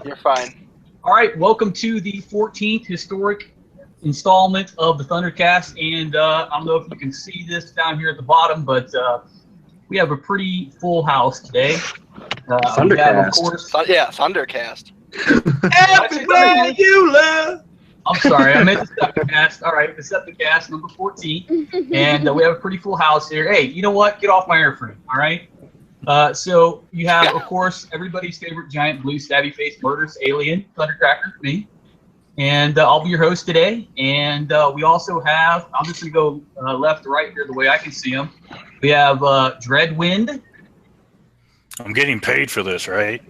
You're fine. All right, welcome to the 14th historic installment of the Thundercast, and I don't know if you can see this down here at the bottom, but we have a pretty full house today. Thundercast. We have, of course, Thundercast. Everywhere you live. I'm sorry, I meant Decepticast. All right, Decepticast number 14, and we have a pretty full house here. Hey, you know what? Get off my airframe, all right? So you have, of course, everybody's favorite giant blue stabby-faced murderous alien, Thundercracker, me. And I'll be your host today. And we also have, I'm just going to go left to right here the way I can see them. We have Dreadwind. I'm getting paid for this, right?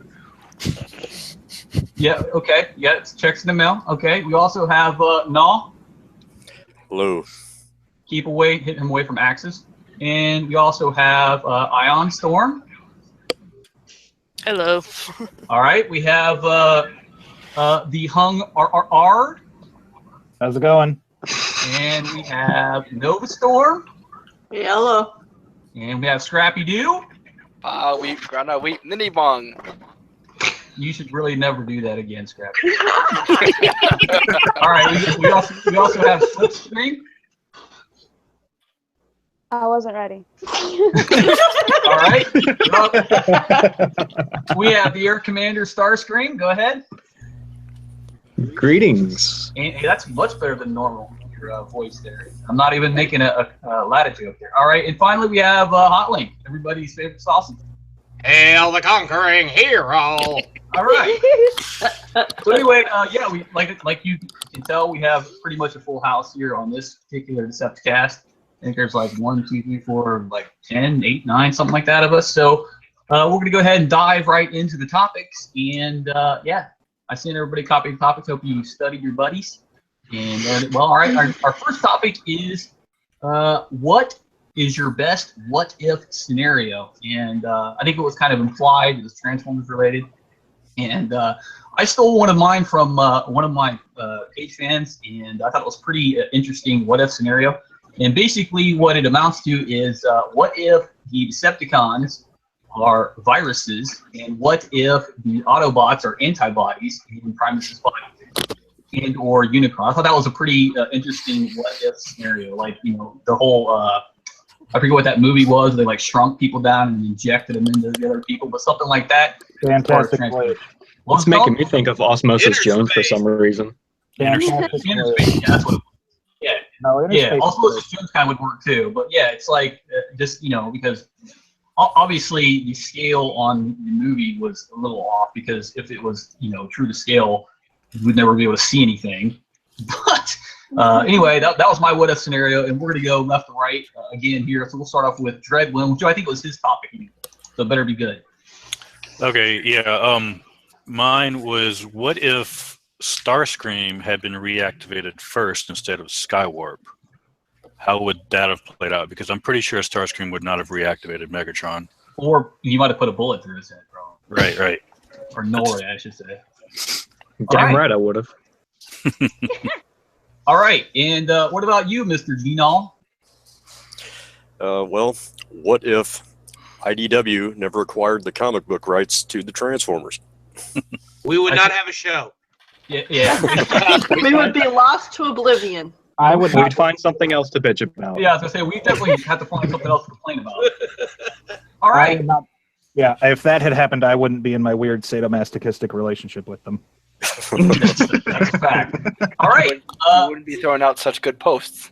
Yeah, okay. Yeah, it's checks in the mail. Okay. We also have Gnaw. Hello. Keep away, hit him away from axes. And we also have Ion Storm. Hello. All right. We have the Hung R. How's it going? And we have Nova Storm. Hello. And we have Scrappy Doo. Wheat, ground wheat, ninny bong. You should really never do that again, Scrappy. All right. We also have Slipstream. I wasn't ready. All right. We have the Air Commander Starscream. Go ahead. Greetings. And that's much better than normal, your voice there. I'm not even making a ladder joke there. All right. And finally, we have Hotlink, everybody's favorite sausage. Hail the conquering hero! All right. So anyway, yeah, we like you can tell, we have pretty much a full house here on this particular Decepticast. I think there's like 1, 2, 3, 4, like 10, 8, 9, something like that of us. So we're going to go ahead and dive right into the topics. And yeah, I sent everybody a copy of the topics. Hope you studied your buddies. And well, all right, our first topic is what is your best what if scenario? And I think it was kind of implied it was Transformers related. And I stole one of mine from one of my page fans, and I thought it was pretty interesting what if scenario. And basically what it amounts to is what if the Decepticons are viruses, and what if the Autobots are antibodies in Primus's body and or Unicron? I thought that was a pretty interesting what if scenario. Like, you know, the whole, I forget what that movie was, where they like shrunk people down and injected them into the other people, but something like that. Fantastic Voyage. It's making me think of Osmosis Jones for some reason. Fantastic Yeah, Voyage. that's what it was. Yeah. No, Yeah, also Jones kind of would work too, but yeah, it's like just, you know, because obviously the scale on the movie was a little off, because if it was, you know, true to scale, we'd never be able to see anything. But anyway, that was my what if scenario, and we're gonna go left to right again here. So we'll start off with Dreadwind, which I think was his topic, so it better be good. Okay, yeah. Mine was, what if Starscream had been reactivated first instead of Skywarp? How would that have played out? Because I'm pretty sure Starscream would not have reactivated Megatron. Or you might have put a bullet through his head, bro. Right. Or Nori, I should say. Damn right I would have. All right, and what about you, Mr. Genal? Well, what if IDW never acquired the comic book rights to the Transformers? We would not have a show. Yeah. We would be lost to oblivion. We'd find something else to bitch about. Yeah, I was gonna say we definitely have to find something else to complain about. All right. Yeah, if that had happened, I wouldn't be in my weird sadomasochistic relationship with them. That's a fact. All right. You wouldn't be throwing out such good posts.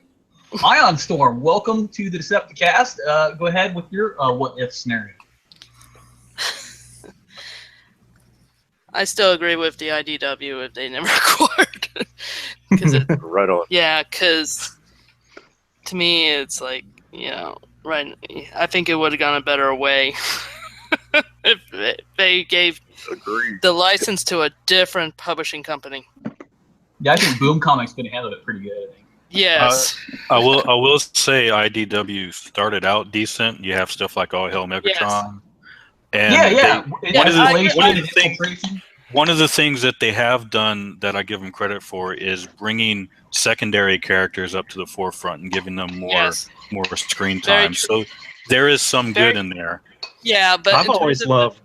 Ion Storm, welcome to the Decepticast. Go ahead with your what if scenario. I still agree with the IDW if they never acquired. Right on. Yeah, because to me, it's like, you know, right. I think it would have gone a better way if they gave the license to a different publishing company. Yeah, I think Boom Comics could have handled it pretty good. I think. Yes. I will say IDW started out decent. You have stuff like All Hail Megatron. Yes. And one of the things that they have done that I give them credit for is bringing secondary characters up to the forefront and giving them more screen time. So there is some good in there. Yeah, but I've always loved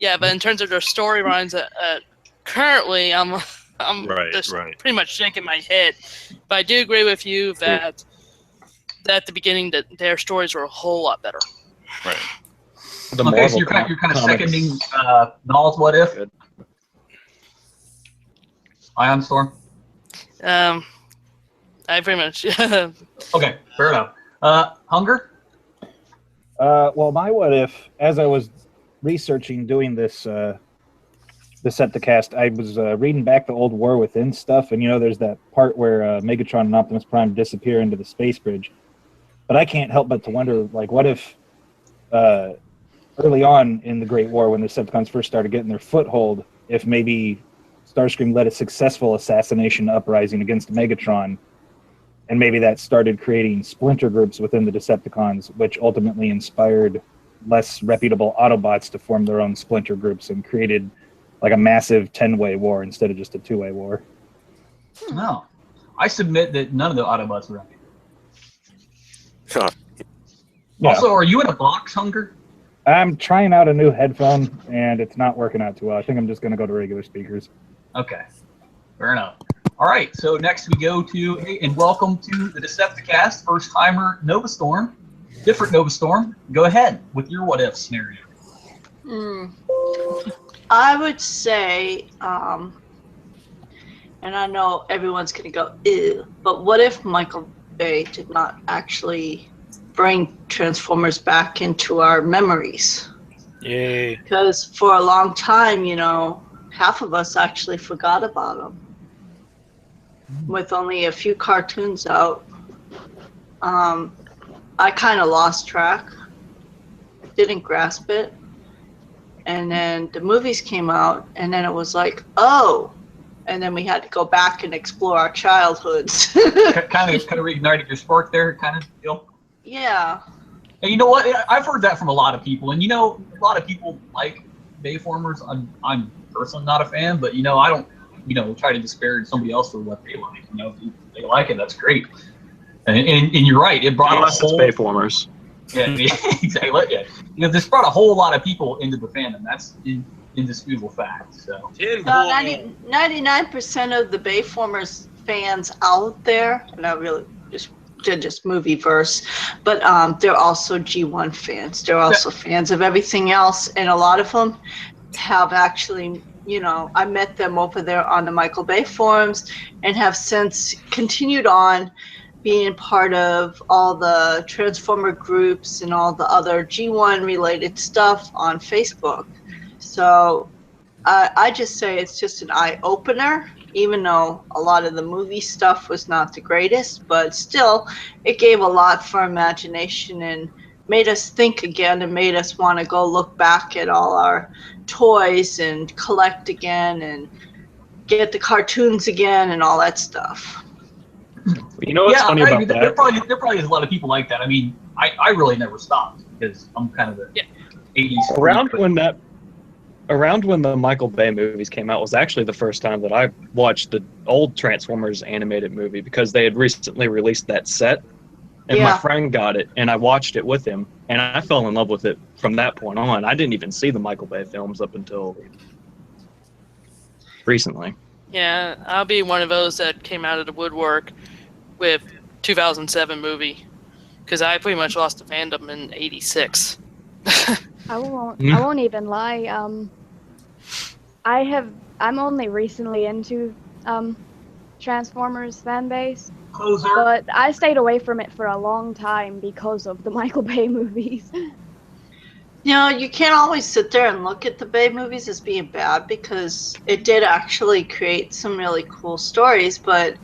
Yeah, but in terms of their storylines, currently I'm Right, just right. pretty much shaking my head. But I do agree with you that at the beginning that their stories were a whole lot better. Right. The Okay, so Marvel you're kind of comics- seconding Null's What If? Good. Ion Storm? I pretty much. Okay, fair enough. Hunger? Well, my what if, as I was researching doing this Decepticast, I was reading back the old War Within stuff, and there's that part where Megatron and Optimus Prime disappear into the space bridge. But I can't help but to wonder, like, what if early on in the Great War, when the Decepticons first started getting their foothold, if maybe Starscream led a successful assassination uprising against Megatron, and maybe that started creating splinter groups within the Decepticons, which ultimately inspired less reputable Autobots to form their own splinter groups and created like a massive 10-way war instead of just a 2-way war. No. I submit that none of the Autobots are happy. Yeah. Also, are you in a box, Hunger? I'm trying out a new headphone, and it's not working out too well. I think I'm just going to go to regular speakers. Okay, fair enough. All right, so next we go to, hey, and welcome to the Decepticast, first timer Nova Storm, different Nova Storm. Go ahead with your what if scenario. I would say, and I know everyone's going to go, ew, but what if Michael Bay did not actually bring Transformers back into our memories? Yay. Because for a long time, half of us actually forgot about them. With only a few cartoons out, I kind of lost track, didn't grasp it. And then the movies came out, and then it was like, oh, and then we had to go back and explore our childhoods. kind of reignited your spark there, kind of deal. Yeah. And you know what? I've heard that from a lot of people, and a lot of people like Bayformers. I'm personally not a fan, but I don't try to disparage somebody else for what they like. If they like it, that's great. And you're right. It brought Unless a whole it's Bayformers. Yeah, exactly. Yeah. This brought a whole lot of people into the fandom. That's indisputable fact. So 99% of the Bayformers fans out there, and I really just movie verse, but they're also G1 fans. They're also fans of everything else, and a lot of them have actually, I met them over there on the Michael Bay forums, and have since continued on being part of all the Transformer groups and all the other G1 related stuff on Facebook. So I just say it's just an eye opener, even though a lot of the movie stuff was not the greatest, but still it gave a lot for imagination and made us think again and made us want to go look back at all our toys and collect again and get the cartoons again and all that stuff. You know what's funny about that? There probably is a lot of people like that. I mean, I really never stopped because I'm kind of the 80s. Around when the Michael Bay movies came out was actually the first time that I watched the old Transformers animated movie, because they had recently released that set, and my friend got it, and I watched it with him, and I fell in love with it from that point on. I didn't even see the Michael Bay films up until recently. Yeah, I'll be one of those that came out of the woodwork with 2007 movie, because I pretty much lost the fandom in '86. I won't even lie. I'm only recently into Transformers fan base, but I stayed away from it for a long time because of the Michael Bay movies. You can't always sit there and look at the Bay movies as being bad, because it did actually create some really cool stories, but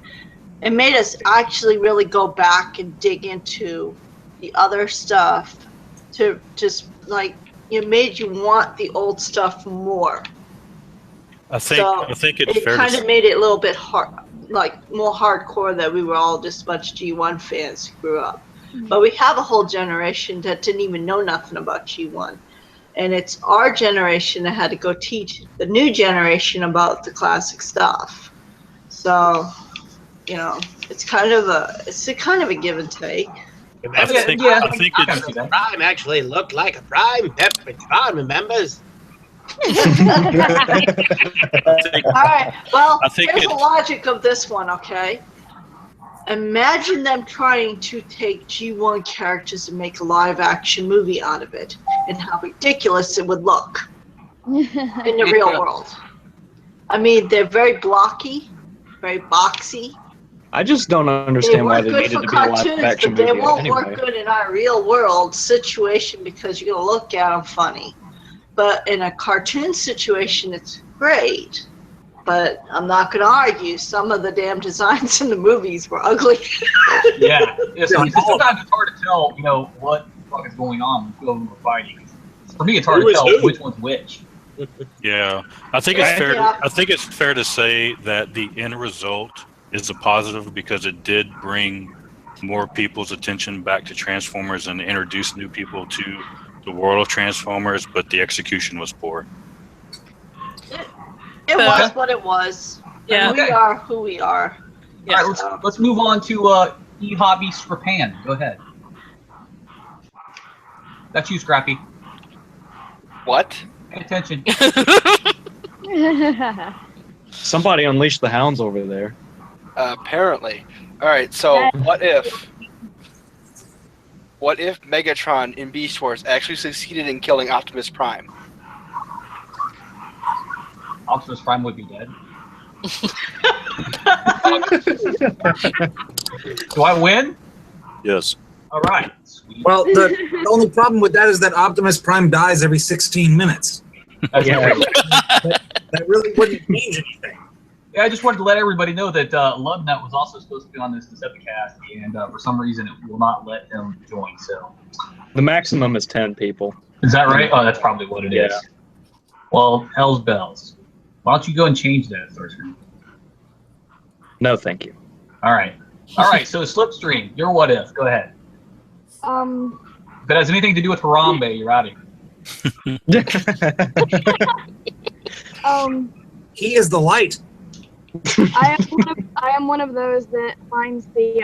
it made us actually really go back and dig into the other stuff to just it made you want the old stuff more. I think it's fair kind of made it a little bit hard, more hardcore, that we were all just a bunch of G1 fans who grew up. But we have a whole generation that didn't even know nothing about G1. And it's our generation that had to go teach the new generation about the classic stuff. So, it's kind of a give and take. I think Prime actually looked like a Prime. Prime remembers. All right. Well, I think here's the it's- logic of this one, okay? Imagine them trying to take G1 characters and make a live-action movie out of it, and how ridiculous it would look in the real world. I mean, they're very blocky, very boxy. I just don't They understand why work they good needed for to be a live cartoons, action but they movie won't anyway. work good in our real world situation because you're gonna look at them funny. But in a cartoon situation, it's great. But I'm not gonna argue. Some of the damn designs in the movies were ugly. Yeah. Sometimes it's hard to tell, what the fuck is going on when two of them are fighting. For me, it's hard Who to is tell who? which one's which. Yeah, I think it's fair. Yeah. I think it's fair to say that the end result is a positive because it did bring more people's attention back to Transformers and introduce new people to the world of Transformers. But the execution was poor. It was what it was. Yeah. And we are who we are. Yeah. All right, let's move on to E-Hobby Strapan. Go ahead. That's you, Scrappy. What? Pay attention. Somebody unleashed the hounds over there. Apparently. All right. So what if Megatron in Beast Wars actually succeeded in killing Optimus Prime? Optimus Prime would be dead. Do I win? Yes. All right. Sweet. Well, the only problem with that is that Optimus Prime dies every 16 minutes. Yeah. That really wouldn't change anything. Yeah, I just wanted to let everybody know that Lubnut was also supposed to be on this Decepticast, and for some reason it will not let him join. So, The maximum is 10 people. is that right? Oh, that's probably what it is. Yeah. Well, hell's bells. Why don't you go and change that, Thorsten? No, thank you. All right. So Slipstream, your what if? Go ahead. If it has anything to do with Harambe, you're out of here. He is the light. I am one of those that finds the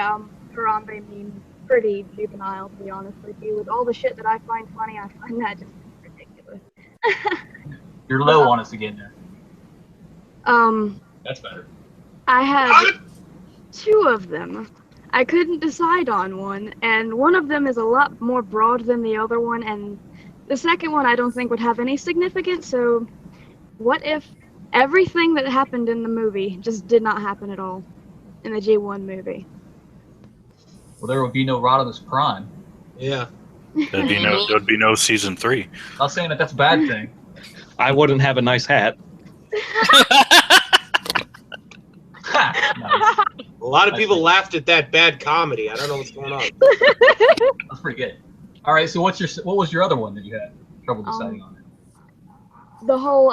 Harambe meme pretty juvenile, to be honest with you. With all the shit that I find funny, I find that just ridiculous. You're low on us again there. That's better. I had two of them. I couldn't decide on one, and one of them is a lot more broad than the other one, and the second one I don't think would have any significance, so what if everything that happened in the movie just did not happen at all in the G1 movie? Well, there would be no Rodimus Prime. Yeah. There'd be no season 3. Not saying that that's a bad thing. I wouldn't have a nice hat. Nice. A lot of people laughed at that bad comedy. I don't know what's going on. That's pretty good. All right, so what was your other one that you had trouble deciding on? The whole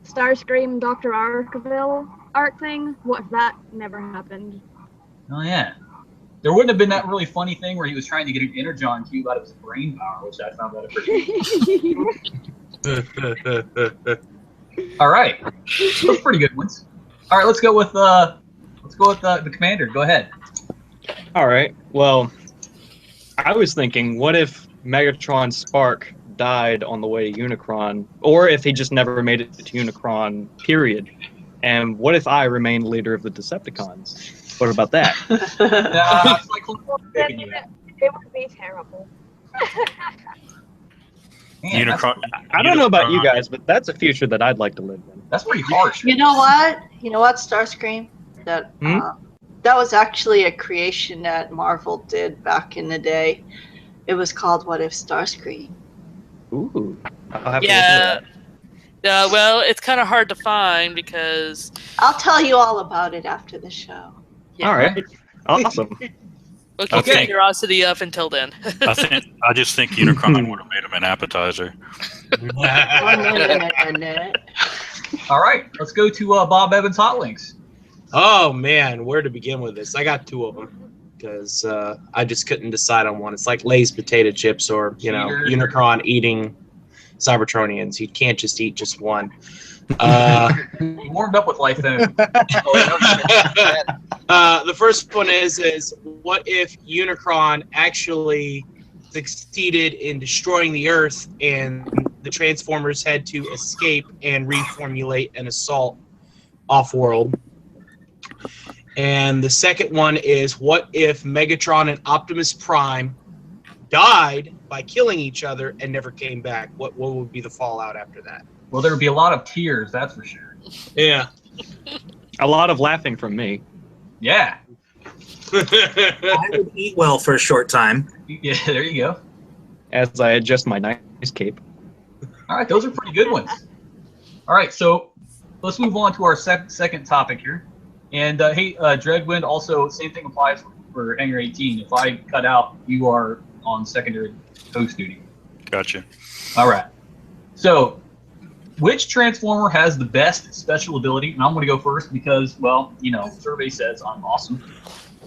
Starscream Dr. Arkville arc thing, what if that never happened? Oh yeah. There wouldn't have been that really funny thing where he was trying to get an Energon cube out of his brain power, which I found that pretty. All right, those pretty good ones. All right, let's go with the commander. Go ahead. All right. Well, I was thinking, what if Megatron Spark died on the way to Unicron, or if he just never made it to Unicron, period? And what if I remained leader of the Decepticons? What about that? It's like It would be terrible. Man, Unicron. I don't know about you guys, but that's a future that I'd like to live in. that's pretty harsh. You know what? Starscream? That was actually a creation that Marvel did back in the day. It was called What If Starscream. Ooh. I'll have to look Yeah. at Yeah, well, it's kind of hard to find because. I'll tell you all about it after the show. that. All right. Awesome. We'll keep Okay. your curiosity up until then. I just think Unicron would have made him an appetizer. All right, let's go to Bob Evans Hot Links. Oh man, where to begin with this? I got two of them because I just couldn't decide on one. It's like Lay's potato chips or Unicron eating Cybertronians. You can't just eat just one. You warmed up with Life then. The first one is what if Unicron actually succeeded in destroying the Earth and the Transformers had to escape and reformulate an assault off-world. And the second one is, what if Megatron and Optimus Prime died by killing each other and never came back? What would be the fallout after that? Well, there would be a lot of tears, that's for sure. Yeah. A lot of laughing from me. Yeah. I would eat well for a short time. Yeah, there you go. As I adjust my nice cape. All right, those are pretty good ones. All right, so let's move on to our second topic here. And hey, Dreadwind, also same thing applies for Hangar 18. If I cut out, you are on secondary host duty. Gotcha. All right. So, which Transformer has the best special ability? And I'm going to go first because, well, you know, survey says I'm awesome.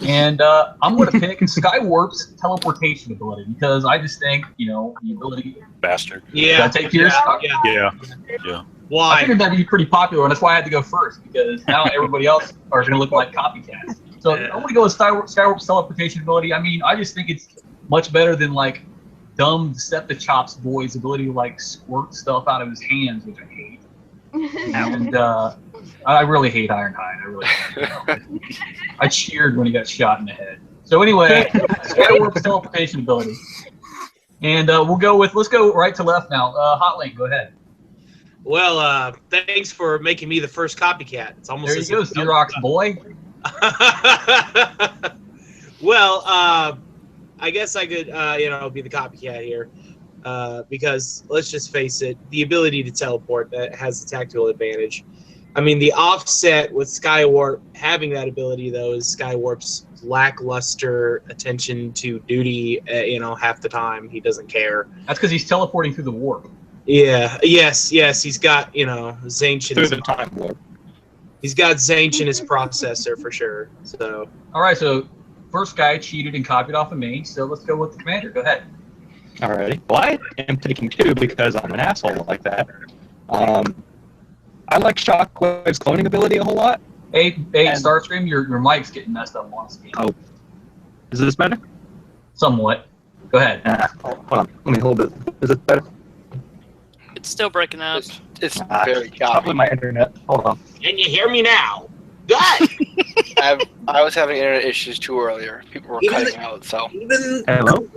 And I'm going to pick Skywarp's teleportation ability because I just think, you know, the ability. Bastard. Yeah. Did I take yours? Yeah. I Why? figured that'd be pretty popular, and that's why I had to go first because now everybody else are going to look like copycats. So I'm going to go with Skywarp's teleportation ability. I mean, I just think it's much better than like dumb Decepticast boy's ability to like squirt stuff out of his hands, which I hate. And I really hate Ironhide. I really hate. I cheered when he got shot in the head. So anyway, Skywarp's teleportation ability. And let's go right to left now. Hotlink, go ahead. Well, thanks for making me the first copycat. It's almost There you go, Xerox boy. Well, I guess I could, be the copycat here, because let's just face it, the ability to teleport that has the tactical advantage. I mean, the offset with Skywarp having that ability though is Skywarp's lackluster attention to duty. Half the time he doesn't care. That's because he's teleporting through the warp. Yeah. Yes. He's got Zaynch in Through his the time warp. He's got Zaynch in his processor for sure. So. All right. So first guy cheated and copied off of me. So let's go with the commander. Go ahead. Alrighty. Well, I am taking 2 because I'm an asshole like that. I like Shockwave's cloning ability a whole lot. Hey, Starscream, your mic's getting messed up once again. Oh. Is this better? Somewhat. Go ahead. Hold on. Let me hold it. Is it better? It's still breaking up. It's very Probably choppy. my internet. Hold on. Can you hear me now? Good. I was having internet issues too earlier. People were cutting out, so. Even Hello?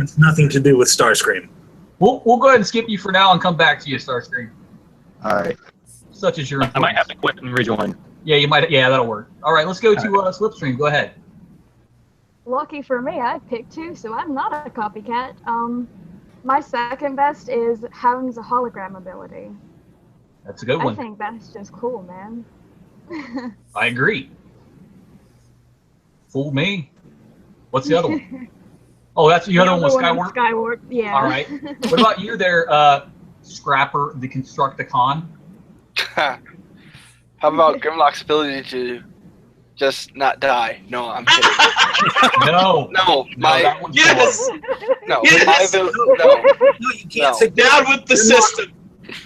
it's nothing to do with Starscream. We'll go ahead and skip you for now and come back to you, Starscream. Alright. Such as your. I might have to quit and rejoin. Yeah, you might. Yeah, that'll work. All right, let's go to Slipstream. Go ahead. Lucky for me, I picked 2, so I'm not a copycat. My second best is having the hologram ability. That's a good I one. think that's just cool, man. I agree. Fool me. What's the other one? Oh, that's the other one was Skywarp? Skywarp, yeah. All right. What about you there, Scrapper, the Constructicon? How about Grimlock's ability to just not die? No, I'm kidding. No. No, that one's Yes. no, Yes! my ability, no. No, you can't No. suggest Down with the system.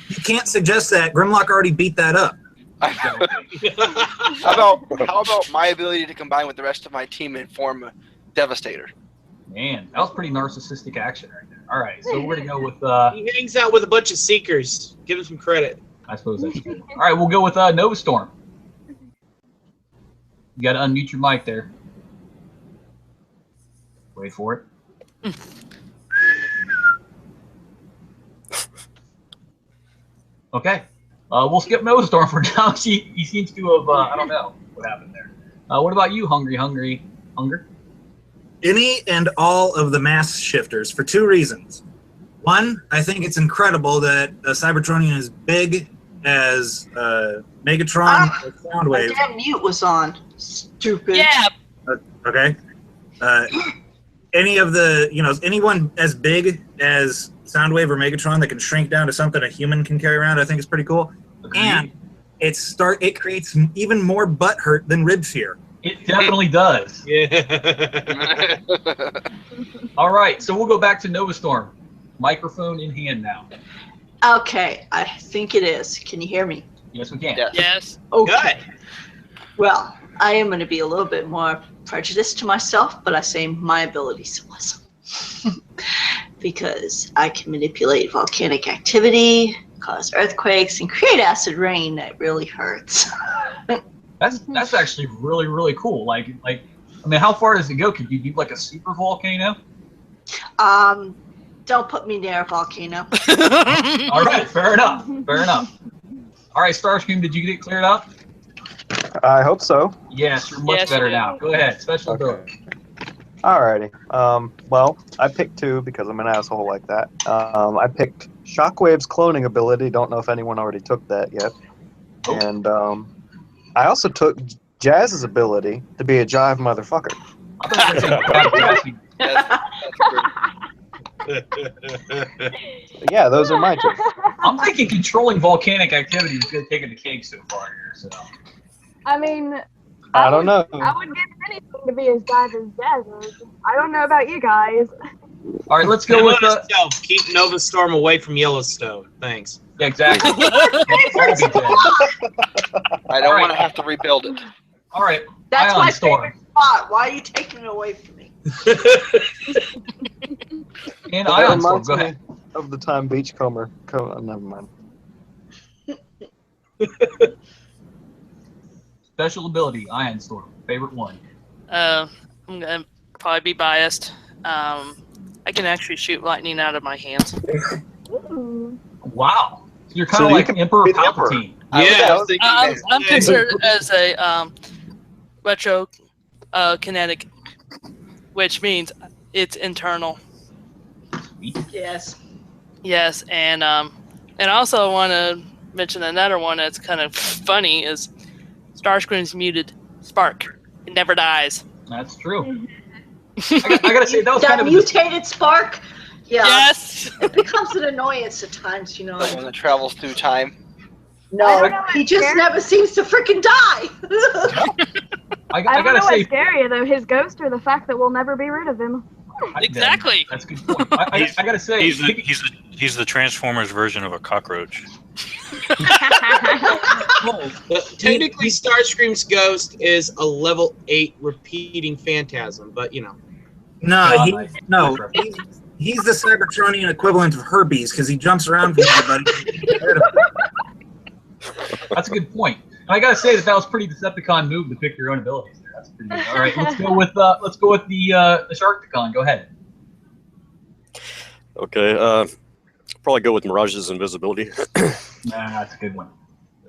You can't suggest that. Grimlock already beat that up. How about my ability to combine with the rest of my team and form a Devastator? Man, that was pretty narcissistic action right there. All right, so we're going to go with, He hangs out with a bunch of seekers. Give him some credit. I suppose that's good. All right, we'll go with Nova Storm. You got to unmute your mic there. Wait for it. Okay. We'll skip Nova Storm for now. He seems to have, I don't know what happened there. What about you, Hunger? Any and all of the mass shifters for 2 reasons. One, I think it's incredible that a Cybertronian as big as Megatron or My Soundwave. damn mute was on. Stupid. Yeah. Okay. Any of the, anyone as big as Soundwave or Megatron that can shrink down to something a human can carry around, I think is pretty cool. And it creates even more butt hurt than rib fear. It definitely does. Yeah. All right, so we'll go back to Nova Storm. Microphone in hand now. Okay, I think it is. Can you hear me? Yes, we can. Yes. Yes. Okay. Well, I am going to be a little bit more prejudiced to myself, but I say my abilities awesome. because I can manipulate volcanic activity, cause earthquakes, and create acid rain that really hurts. That's actually really, really cool. Like I mean, how far does it go? Could you do like a super volcano? Don't put me near a volcano. All right, fair enough. Fair enough. All right, Starscream, did you get it cleared up? I hope so. Yes, you're much better now. Go ahead. Special ability. Alrighty. Well, I picked 2 because I'm an asshole like that. I picked Shockwave's cloning ability. Don't know if anyone already took that yet. And I also took Jazz's ability to be a jive motherfucker. Yeah, those are my 2. I'm thinking controlling volcanic activity is going to take it the cake so far here. So. I mean, I don't know. I would give anything to be as bad as Jazz is. I don't know about you guys. All right, let's go with keep Nova Storm away from Yellowstone. Thanks. Yeah, exactly. I don't want to have to rebuild it. All right. That's Ion my Storm. favorite spot. Why are you taking it away from me? And That Ion Storm, reminds go me ahead. of the time Beachcomber. Never mind. Special ability, Ion Storm. Favorite one. I'm gonna probably be biased. I can actually shoot lightning out of my hands. Wow. So you're kind So of you like can Emperor be the Emperor. Palpatine. I'm considered as a retro kinetic, which means it's internal. Yes. Yes, and I also want to mention another one that's kind of funny is Starscream's muted spark. It never dies. That's true. I gotta say that was That kind of mutated spark. Yeah. Yes. It becomes an annoyance at times, you know. The one that travels through time. No, he just never seems to freaking die. I don't gotta know say, what's scarier though, his ghost or the fact that we'll never be rid of him. Exactly. That's a good point. I gotta say, he's the Transformers version of a cockroach. Technically, Starscream's ghost is a level 8 repeating phantasm, but you know. He's the Cybertronian equivalent of Herbies because he jumps around from everybody. That's a good point. I gotta say that was pretty Decepticon move to pick your own abilities there. That's pretty good. All right, let's go with the Sharkticon. Go ahead. Okay, probably go with Mirage's invisibility. Nah, that's a good one.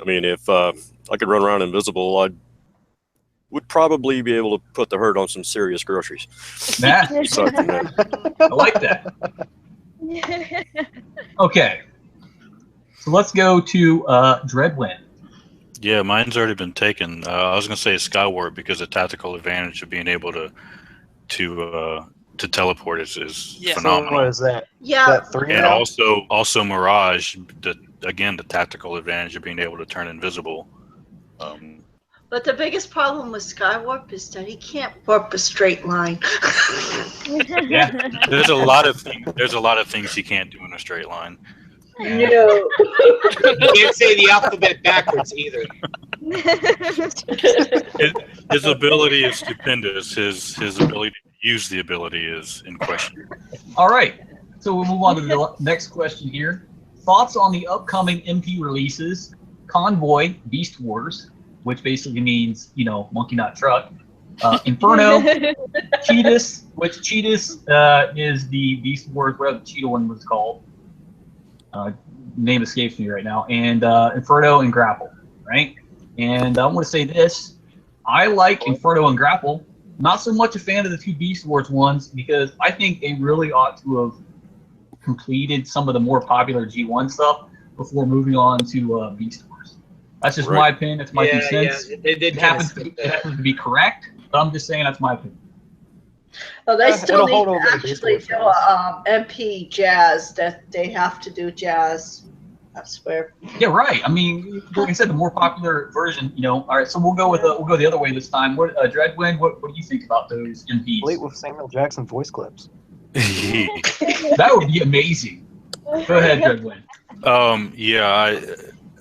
I mean, if I could run around invisible, I would probably be able to put the herd on some serious groceries. Nah. Aside from that. I like that. Okay, so let's go to Dreadwind. Yeah, mine's already been taken. I was gonna say Skywarp because the tactical advantage of being able to teleport is phenomenal. So what is that? Yeah. That 3 And now? also Mirage, the tactical advantage of being able to turn invisible. But the biggest problem with Skywarp is that he can't warp a straight line. Yeah. There's a lot of things he can't do in a straight line. No. You can't say the alphabet backwards either. His ability is stupendous. His ability to use the ability is in question. All right, so we'll move on to the next question here. Thoughts on the upcoming MP releases: Convoy, Beast Wars, which basically means monkey not truck. Inferno, Cheetahs, which Cheetahs is the Beast Wars, whatever the Cheetah one was called. Name escapes me right now. And Inferno and Grapple, right? And I want to say this. I like Inferno and Grapple. Not so much a fan of the 2 Beast Wars ones because I think they really ought to have completed some of the more popular G1 stuff before moving on to Beast Wars. That's just my opinion. That's my 2 cents. Yeah, it happens to be correct, but I'm just saying that's my opinion. Well, they still hold need over to the Beast actually Wars do a MP jazz. That they have to do jazz. I swear. Yeah, right. I mean, like I said, the more popular version. All right, so we'll go the other way this time. What Dreadwind? What do you think about those MPs? Complete with Samuel Jackson voice clips. That would be amazing. Go ahead, Dreadwind.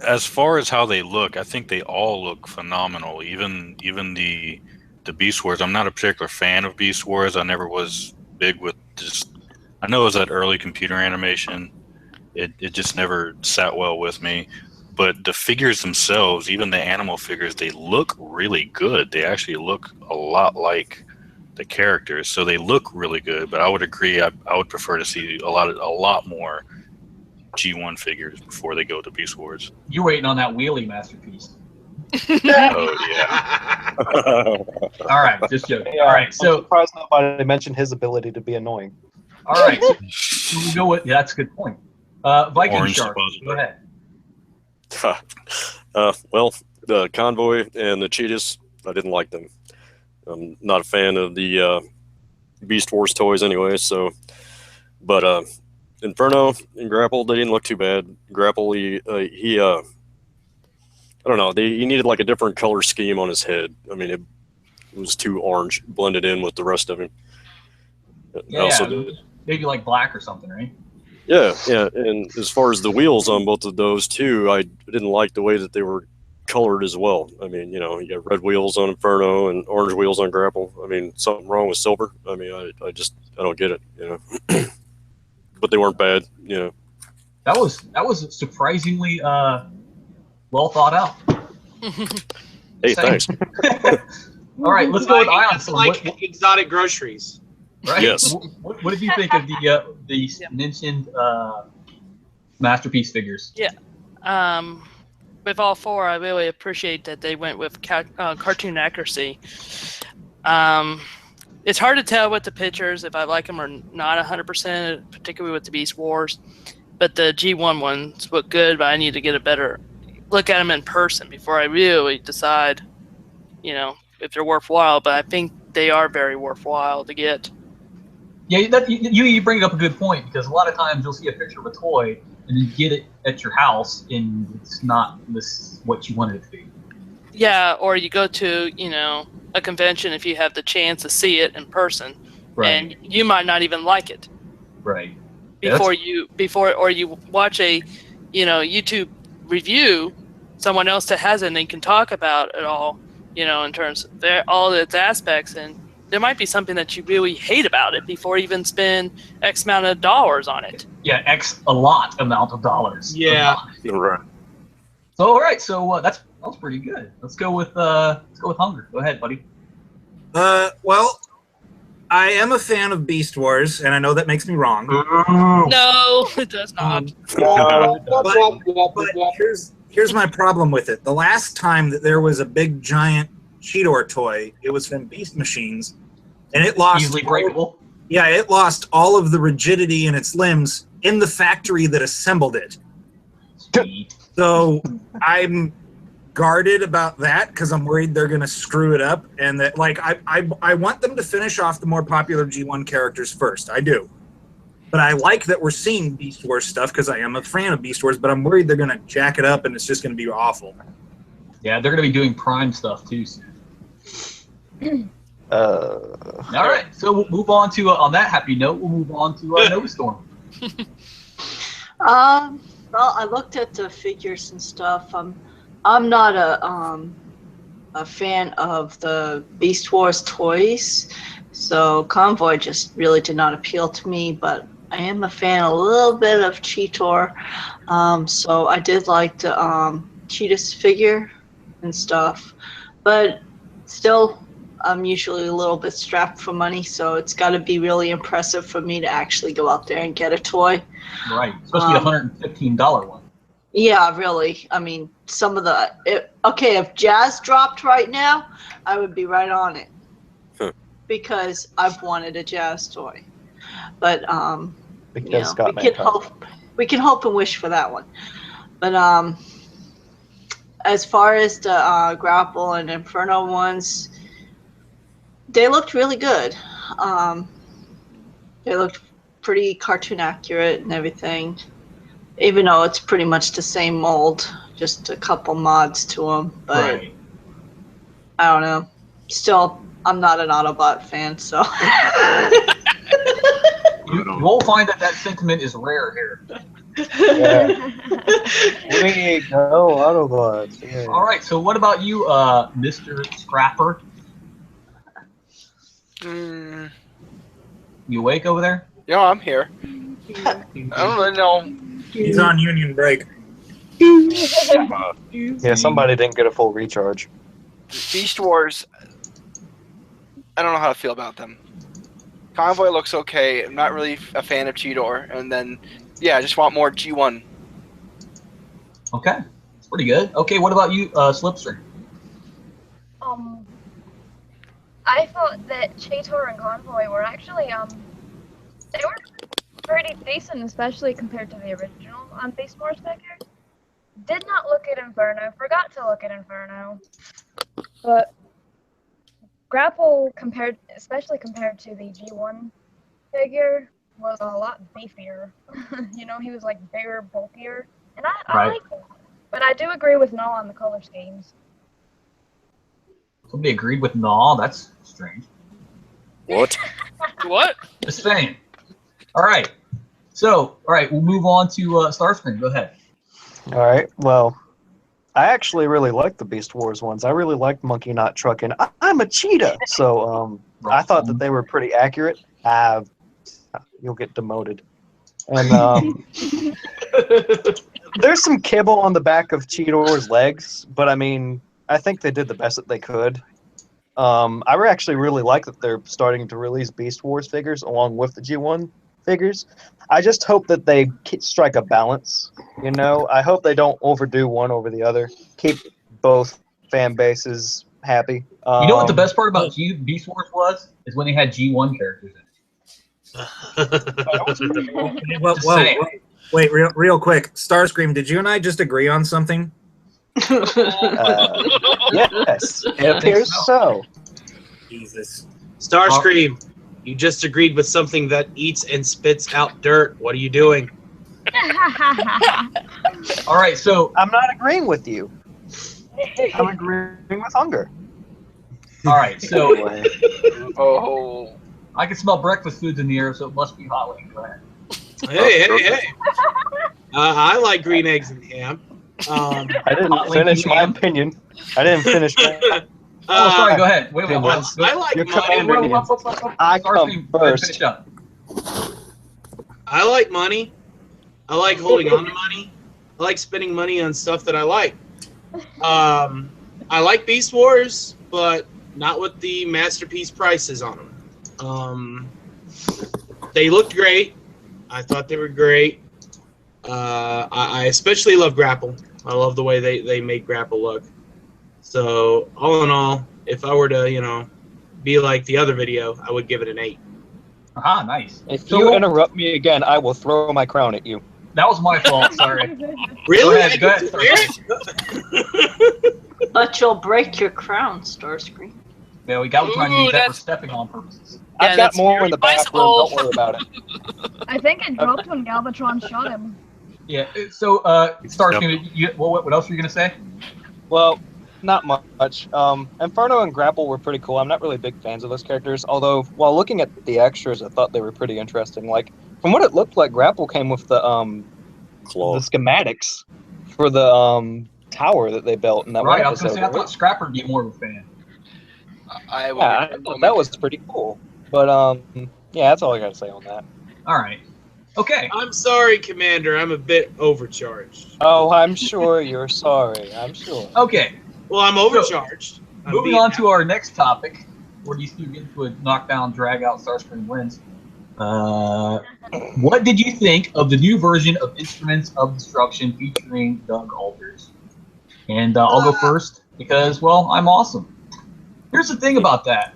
As far as how they look, I think they all look phenomenal. Even the Beast Wars. I'm not a particular fan of Beast Wars. I never was big with just. I know it was that early computer animation. It just never sat well with me. But the figures themselves, even the animal figures, they look really good. They actually look a lot like the characters, so they look really good. But I would agree, I would prefer to see a lot more G1 figures before they go to Beast Wars. You're waiting on that wheelie masterpiece. Oh yeah. All right, just joking. Yeah, All right, I'm so surprised nobody mentioned his ability to be annoying. all right, so we go with that's a good point. Viking Orange Shark, go ahead. Well, the Convoy and the Cheetahs, I didn't like them. I'm not a fan of the Beast Wars toys anyway. So, but Inferno and Grapple, they didn't look too bad. Grapple, he I don't know. He needed like a different color scheme on his head. I mean, it was too orange, blended in with the rest of him. Yeah, maybe like black or something, right? Yeah. And as far as the wheels on both of those too, I didn't like the way that they were colored as well. I mean, you got red wheels on Inferno and orange wheels on Grapple. I mean, something wrong with silver. I mean, I don't get it, But they weren't bad, That was surprisingly well thought out. Hey, thanks. All right, let's go with Ion. It's like exotic groceries. Right? Yes. What did you think of the mentioned masterpiece figures? Yeah. With all four, I really appreciate that they went with cartoon accuracy. It's hard to tell with the pictures if I like them or not 100%, particularly with the Beast Wars. But the G1 ones look good, but I need to get a better look at them in person before I really decide, if they're worthwhile. But I think they are very worthwhile to get. Yeah, you bring up a good point, because a lot of times you'll see a picture of a toy and you get it at your house and it's not what you wanted it to be. Yeah, or you go to, a convention if you have the chance to see it in person, Right. and you might not even like it. Right. Or you watch a, YouTube review, someone else that has it, and they can talk about it all, in terms of all its aspects, and there might be something that you really hate about it before you even spend X amount of dollars on it. Yeah, a lot amount of dollars. Yeah. Right. So all right, so that was pretty good. Let's go with Hunger. Go ahead, buddy. Well, I am a fan of Beast Wars, and I know that makes me wrong. No, it does not. But here's my problem with it. The last time that there was a big giant Cheetor toy, it was from Beast Machines, and it lost Easily breakable. Yeah, it lost all of the rigidity in its limbs in the factory that assembled it. Sweet. So I'm guarded about that because I'm worried they're going to screw it up, and that I want them to finish off the more popular G1 characters first. I do. But I like that we're seeing Beast Wars stuff because I am a fan of Beast Wars, but I'm worried they're going to jack it up and it's just going to be awful. Yeah, they're going to be doing Prime stuff too soon. All right, so we'll move on to on that happy note. We'll move on to Nova Storm. Well, I looked at the figures and stuff. I'm not a fan of the Beast Wars toys, so Convoy just really did not appeal to me. But I am a fan a little bit of Cheetor, so I did like the Cheetah's figure and stuff. But still, I'm usually a little bit strapped for money, so it's got to be really impressive for me to actually go out there and get a toy. Right, especially a $115 one. Yeah, really. I mean, some of if Jazz dropped right now, I would be right on it. Because I've wanted a Jazz toy. But we can hope and wish for that one. But as far as the Grapple and Inferno ones, they looked really good. They looked pretty cartoon accurate and everything. Even though it's pretty much the same mold, just a couple mods to them. But right. I don't know. Still, I'm not an Autobot fan, so. You won't find that sentiment is rare here. Yeah. We go Autobots. Yeah. All right, so what about you, Mr. Scrapper? You awake over there? You know, I'm here. I don't really know. He's on union break. Yeah, somebody didn't get a full recharge. Beast Wars, I don't know how to feel about them. Convoy looks okay. I'm not really a fan of Cheetor. And then, yeah, I just want more G1. Okay, it's pretty good. Okay, what about you, Slipstream? I thought that Cheetor and Convoy were actually they were pretty decent, especially compared to the original Beast Wars figure. Did not look at Inferno. Forgot to look at Inferno. But Grapple, especially compared to the G1 figure, was a lot beefier. You know, he was like bigger, bulkier, and I like that. But I do agree with Null on the color schemes. Somebody agreed with Naw. That's strange. What? What? Just saying. All right. So, all right, we'll move on to Starscream. Go ahead. All right. Well, I actually really like the Beast Wars ones. I really liked Monkey Not Truckin'. I'm a cheetah. So I thought that they were pretty accurate. You'll get demoted. And there's some kibble on the back of Cheetor's legs, but I mean, I think they did the best that they could. I actually really like that they're starting to release Beast Wars figures along with the G1 figures. I just hope that they strike a balance. You know, I hope they don't overdo one over the other. Keep both fan bases happy. You know what the best part about Beast Wars was? Is when they had G1 characters in it. Wait, real quick. Starscream, did you and I just agree on something? Yes, it appears so. Jesus. Starscream, you just agreed with something that eats and spits out dirt. What are you doing? All right, so I'm not agreeing with you. I'm agreeing with hunger. all right, so Oh. I can smell breakfast foods in the air, so it must be hot. Go ahead. Hey. I like green eggs and ham. I didn't finish my opinion. I didn't finish my Oh, sorry. Go ahead. Wait. I like Your money. commander. I come first. Finish up. I like money. I like holding on to money. I like spending money on stuff that I like. I like Beast Wars, but not with the masterpiece prices on them. They looked great. I thought they were great. I especially love Grapple. I love the way they made Grapple look. So all in all, if I were to, be like the other video, I would give it an 8. Ah, nice. If you interrupt me again, I will throw my crown at you. That was my fault. Sorry. Really? Go ahead. But you'll break your crown, Starscream. Yeah, we got to try and use that for stepping on purposes. Yeah, I've got more in the bathroom. possible. Don't worry about it. I think it dropped when Galvatron shot him. Yeah. So, Starscream, what else were you gonna say? Well, not much. Inferno and Grapple were pretty cool. I'm not really big fans of those characters, although while looking at the extras, I thought they were pretty interesting. Like, from what it looked like, Grapple came with the schematics for the tower that they built in that one Right. I was episode. gonna say I thought Scrapper would be more of a fan. I thought that was pretty cool. But yeah, that's all I got to say on that. All right. Okay. I'm sorry, Commander. I'm a bit overcharged. Oh, I'm sure you're sorry. I'm sure. Okay. Well, I'm overcharged. Moving on to our next topic, where these two get into a knockdown, drag out, Starscream wins. What did you think of the new version of Instruments of Destruction featuring Doug Alders? And I'll go first because, well, I'm awesome. Here's the thing about that.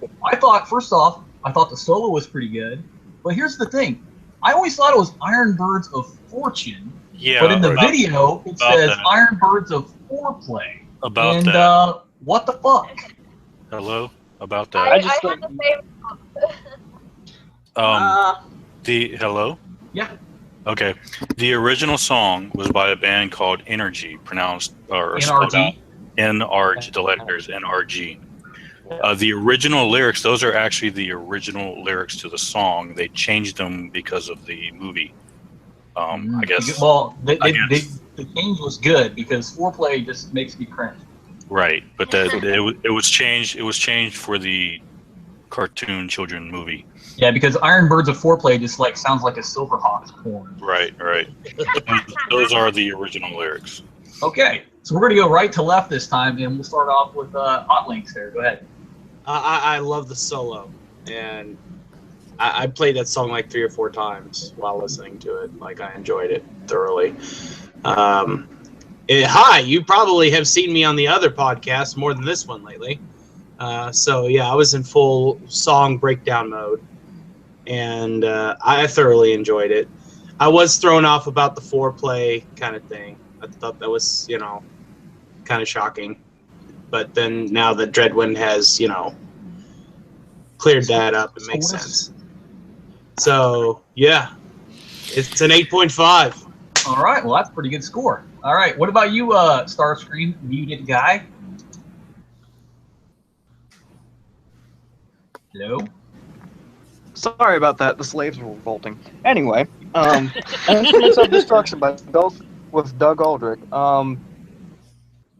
First off, I thought the solo was pretty good. But here's the thing. I always thought it was Iron Birds of Fortune. Yeah. But in the video, it says that. Iron Birds of Foreplay. About and, that. What the fuck? Hello? About that. I had the same. Hello? Yeah. Okay. The original song was by a band called Energy, pronounced or spelled out NRG, the letters NRG. The original lyrics, those are actually the original lyrics to the song. They changed them because of the movie. I guess. Well, the change was good because Foreplay just makes me cringe. Right, but it was changed. It was changed for the cartoon children movie. Yeah, because Iron Birds of Foreplay just like sounds like a Silverhawks porn. Right. Those are the original lyrics. Okay, so we're gonna go right to left this time, and we'll start off with Hot Links here. Go ahead. I love the solo, and I played that song like 3 or 4 times while listening to it. Like, I enjoyed it thoroughly. Hi, you probably have seen me on the other podcast more than this one lately. So yeah, I was in full song breakdown mode, and I thoroughly enjoyed it. I was thrown off about the foreplay kind of thing. I thought that was, kind of shocking. But then now that Dreadwind has, cleared that up, it makes sense. So yeah, it's an 8.5. All right, well that's a pretty good score. All right, what about you, Starscream muted guy? Hello. Sorry about that. The slaves were revolting. Anyway, Instruments of Destruction by Doug Aldrich.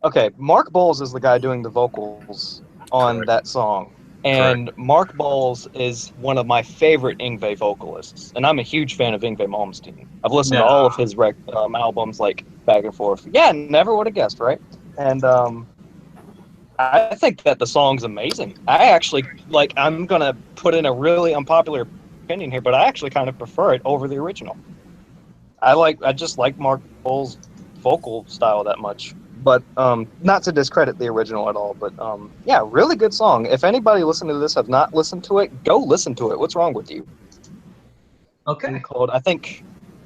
Okay, Mark Bowles is the guy doing the vocals on that song. And Mark Bowles is one of my favorite Yngwie vocalists. And I'm a huge fan of Yngwie Malmsteen. I've listened to all of his albums, like, back and forth. Yeah, never would have guessed, right? And I think that the song's amazing. I actually, I'm going to put in a really unpopular opinion here, but I actually kind of prefer it over the original. I just like Mark Bowles' vocal style that much. But not to discredit the original at all, but yeah, really good song. If anybody listening to this have not listened to it, go listen to it. What's wrong with you? Okay. Called, I think,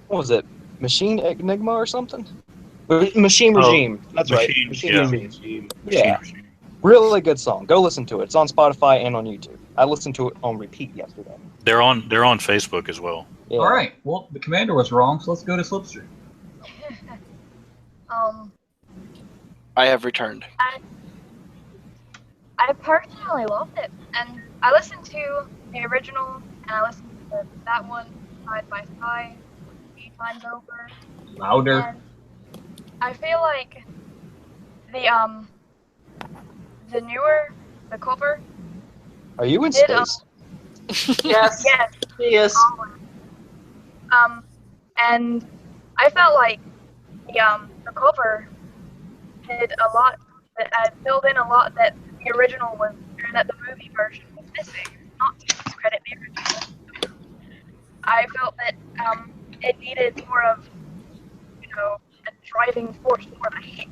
what was it? Machine Enigma or something? Machine Regime. That's right. Machine Regime. Yeah. Really good song. Go listen to it. It's on Spotify and on YouTube. I listened to it on repeat yesterday. They're on Facebook as well. Yeah. All right. Well, the commander was wrong, so let's go to Slipstream. I have returned. I personally loved it, and I listened to the original, and I listened to that one side by side a few times over. Louder. And I feel like the newer, the cover. Are you in space? Yes. Yes, he is. And I felt like the cover did a lot, that filled in a lot that the original was, or that the movie version was missing. Not to discredit the original. I felt that it needed more of, a driving force, more of a hit,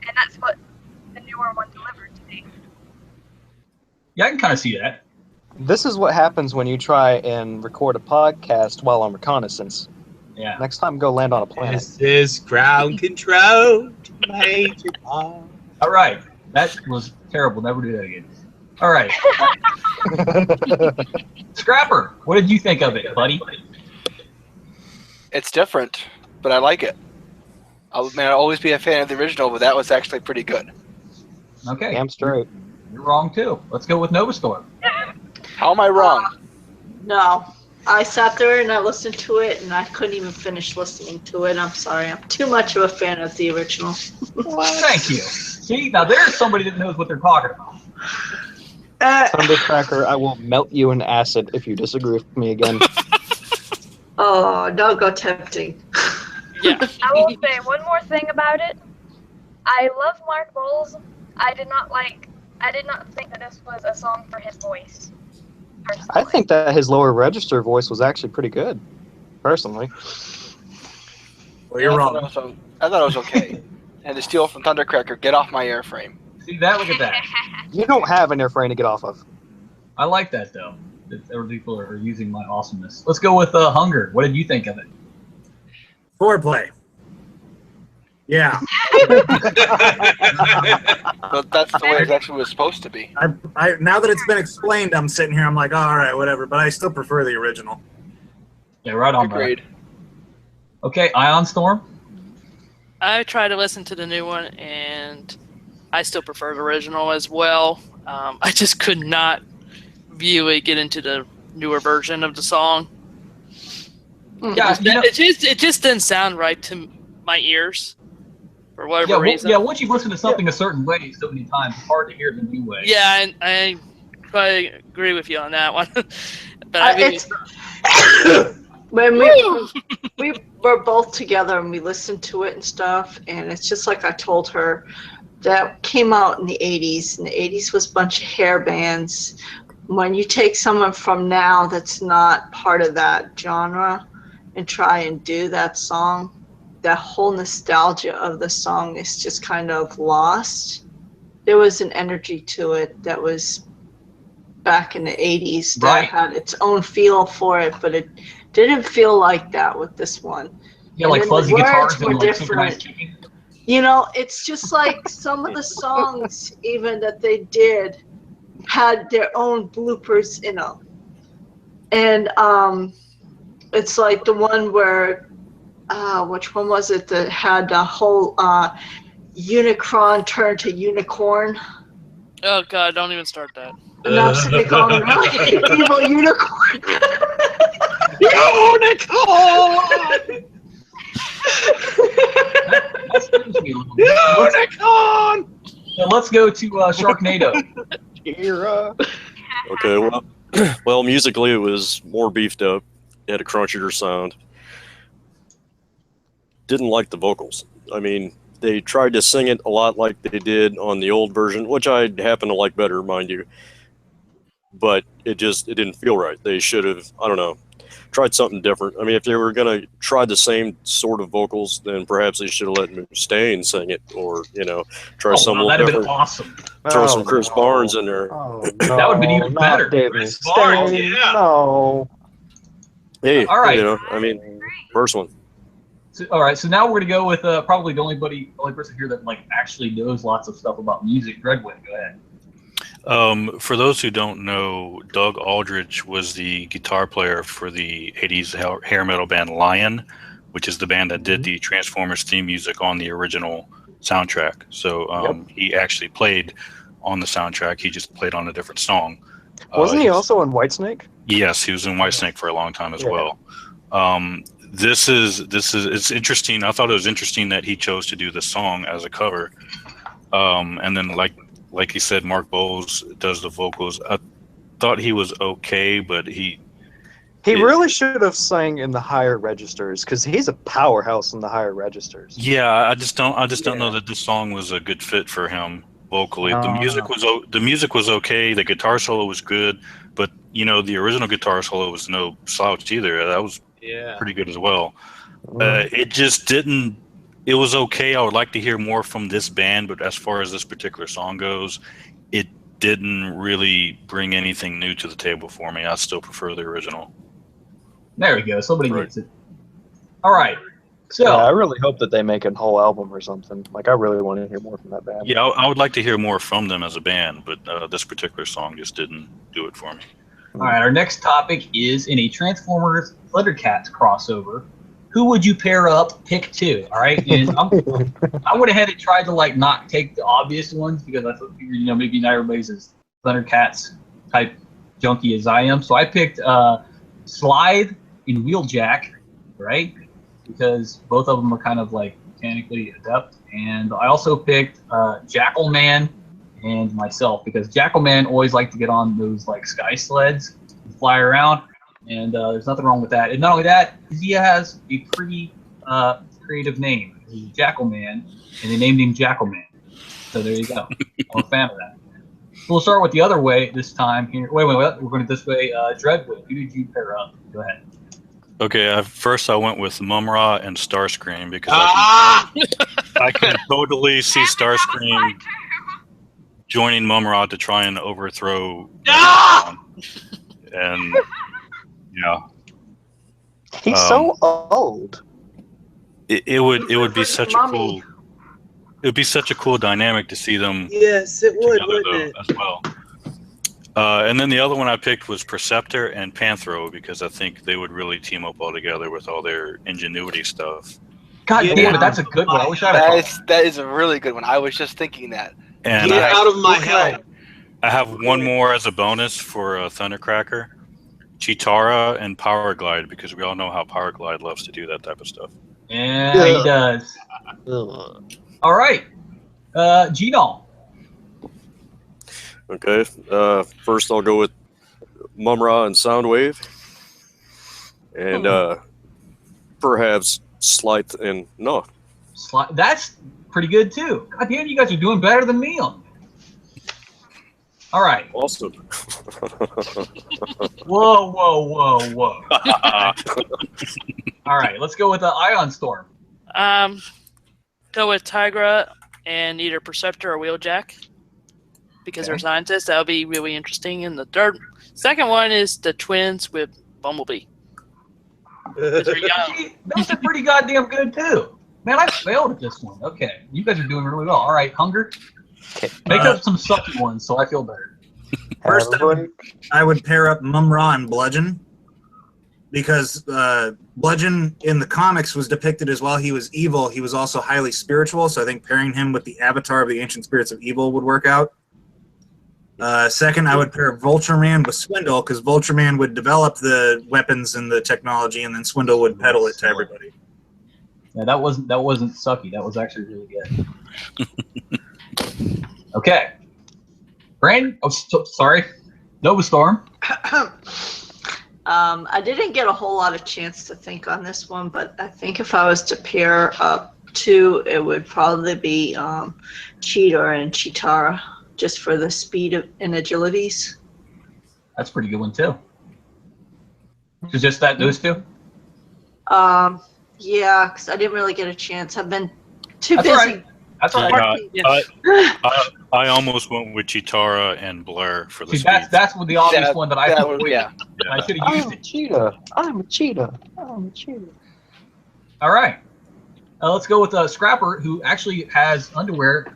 and that's what the newer one delivered to me. Yeah, I can kind of see that. This is what happens when you try and record a podcast while on reconnaissance. Yeah. Next time, go land on a planet. This is ground control to Major Paul. All right. That was terrible. Never do that again. All right. Scrapper, what did you think of it, buddy? It's different, but I like it. I'll always be a fan of the original, but that was actually pretty good. Okay. Damn straight. You're wrong, too. Let's go with Novastorm. How am I wrong? No. I sat there and I listened to it, and I couldn't even finish listening to it. I'm sorry. I'm too much of a fan of the original. Thank you. See, now there's somebody that knows what they're talking about. Thundercracker, I will melt you in acid if you disagree with me again. Oh, don't go tempting. Yeah. I will say one more thing about it. I love Mark Bowles. I did not think that this was a song for his voice. Personally. I think that his lower register voice was actually pretty good, personally. Well, you're wrong. I thought it was okay. And to steal from Thundercracker, get off my airframe. See that? Look at that. You don't have an airframe to get off of. I like that, though. That other people are using my awesomeness. Let's go with Hunger. What did you think of it? Foreplay. Yeah. But that's the way it actually was supposed to be. I now that it's been explained, I'm sitting here, I'm like, all right, whatever. But I still prefer the original. Yeah, right on. Agreed. Okay, Ion Storm. I tried to listen to the new one, and I still prefer the original as well. I just could not view it get into the newer version of the song. Yeah, it just didn't sound right to my ears for whatever reason. Yeah, once you've listened to something a certain way so many times, it's hard to hear it the new way. Yeah, and probably agree with you on that one. But I mean, when we were both together and we listened to it and stuff, and it's just like I told her, that came out in the 80s, and the 80s was a bunch of hair bands. When you take someone from now that's not part of that genre and try and do that song, that whole nostalgia of the song is just kind of lost. There was an energy to it that was back in the 80s that had its own feel for it, but it didn't feel like that with this one. Yeah, like fuzzy guitars and like synchronized different. kicking. You know, it's just like some of the songs even that they did had their own bloopers in them. And it's like the one where, which one was it that had the whole Unicron turn to unicorn? oh god, don't even start that. And I'm sitting there going, really? Evil unicorn? Unicorn! That scares me a little bit. Unicorn! So let's go to Sharknado. Okay, well, musically it was more beefed up. It had a crunchier sound. Didn't like the vocals. I mean, they tried to sing it a lot like they did on the old version, which I happen to like better, mind you. But it didn't feel right. They should have, I don't know, tried something different. I mean, if they were going to try the same sort of vocals, then perhaps they should have let Mustaine sing it, or, try something that'd different. have been awesome. Throw some Chris Barnes in there. Oh, That would have been even better. Chris Barnes, yeah. No. Hey, All right. First one. So, all right, so now we're gonna go with probably the only person here that like actually knows lots of stuff about music. Gregwin, go ahead. For those who don't know, Doug Aldrich was the guitar player for the 80s hair metal band Lion, which is the band that did the Transformers theme music on the original soundtrack. So he actually played on the soundtrack. He just played on a different song. Wasn't he also in Whitesnake? Yes, he was in Whitesnake for a long time as well. It's interesting. I thought it was interesting that he chose to do this song as a cover. And then like he said, Mark Bowles does the vocals. I thought he was okay, but he really should have sang in the higher registers, because he's a powerhouse in the higher registers. Yeah, I just don't know that this song was a good fit for him vocally. The music was okay. The guitar solo was good, but the original guitar solo was no slouch either. That was pretty good as well. It just didn't. It was okay. I would like to hear more from this band, but as far as this particular song goes, it didn't really bring anything new to the table for me. I still prefer the original. There we go. Somebody gets it. All right. So I really hope that they make a whole album or something. Like, I really want to hear more from that band. Yeah, I would like to hear more from them as a band, but this particular song just didn't do it for me. All right, our next topic is in a Transformers Thundercats crossover. Who would you pair up? Pick two. All right, and I went ahead and tried to not take the obvious ones, because I thought maybe not everybody's as Thundercats type junkie as I am. So I picked Slide and Wheeljack, right? Because both of them are kind of mechanically adept. And I also picked Jackal Man and myself, because Jackal Man always liked to get on those sky sleds and fly around, and there's nothing wrong with that. And not only that, he has a pretty creative name. He's Jackal Man, and they named him Jackal Man. So there you go. I'm a fan of that. So we'll start with the other way this time here. Wait, we're going this way. Dreadwood, who did you pair up? Go ahead. Okay, first I went with Mum-Ra and Starscream, because I can totally see Starscream joining Mum-Ra to try and overthrow and he's so old. It would be such a cool dynamic to see them. Yes, it would, wouldn't it? As well. And then the other one I picked was Perceptor and Panthro, because I think they would really team up all together with all their ingenuity stuff. God damn it, that's a good one. I wish that is a really good one. I was just thinking that. And Get out of my head. I have one more as a bonus for Thundercracker, Chitara and Powerglide, because we all know how Powerglide loves to do that type of stuff. Yeah, he does. All right, Gino. Okay. First, I'll go with Mumra and Soundwave, and perhaps Slight and No. That's pretty good too. God damn, you guys are doing better than me on that. All right. Awesome. Whoa. All right, let's go with the Ion Storm. Go with Tigra and either Perceptor or Wheeljack because they're scientists. That'll be really interesting. And the second one is the twins with Bumblebee. They're young. Those are pretty goddamn good too. Man, I failed at this one. Okay, you guys are doing really well. All right, Hunger. Make up some sucky ones so I feel better. First, I would pair up Mumra and Bludgeon, because Bludgeon in the comics was depicted as, while he was evil, he was also highly spiritual, so I think pairing him with the avatar of the ancient spirits of evil would work out. Second, I would pair Vulture-Man with Swindle, because Vulture-Man would develop the weapons and the technology, and then Swindle would peddle it to everybody. Yeah, that wasn't sucky. That was actually really good. Okay. Brandon? Oh, sorry. Nova Storm. I didn't get a whole lot of chance to think on this one, but I think if I was to pair up two, it would probably be Cheetor and Chitara, just for the speed and agilities. That's a pretty good one too. Is just those two? Yeah, because I didn't really get a chance. I've been too busy. Right. That's all right. I almost went with Chitara and Blur for the See, speed. that's the obvious one that I thought. Yeah. I should have used it. I'm a cheetah. All right. Let's go with Scrapper, who actually has underwear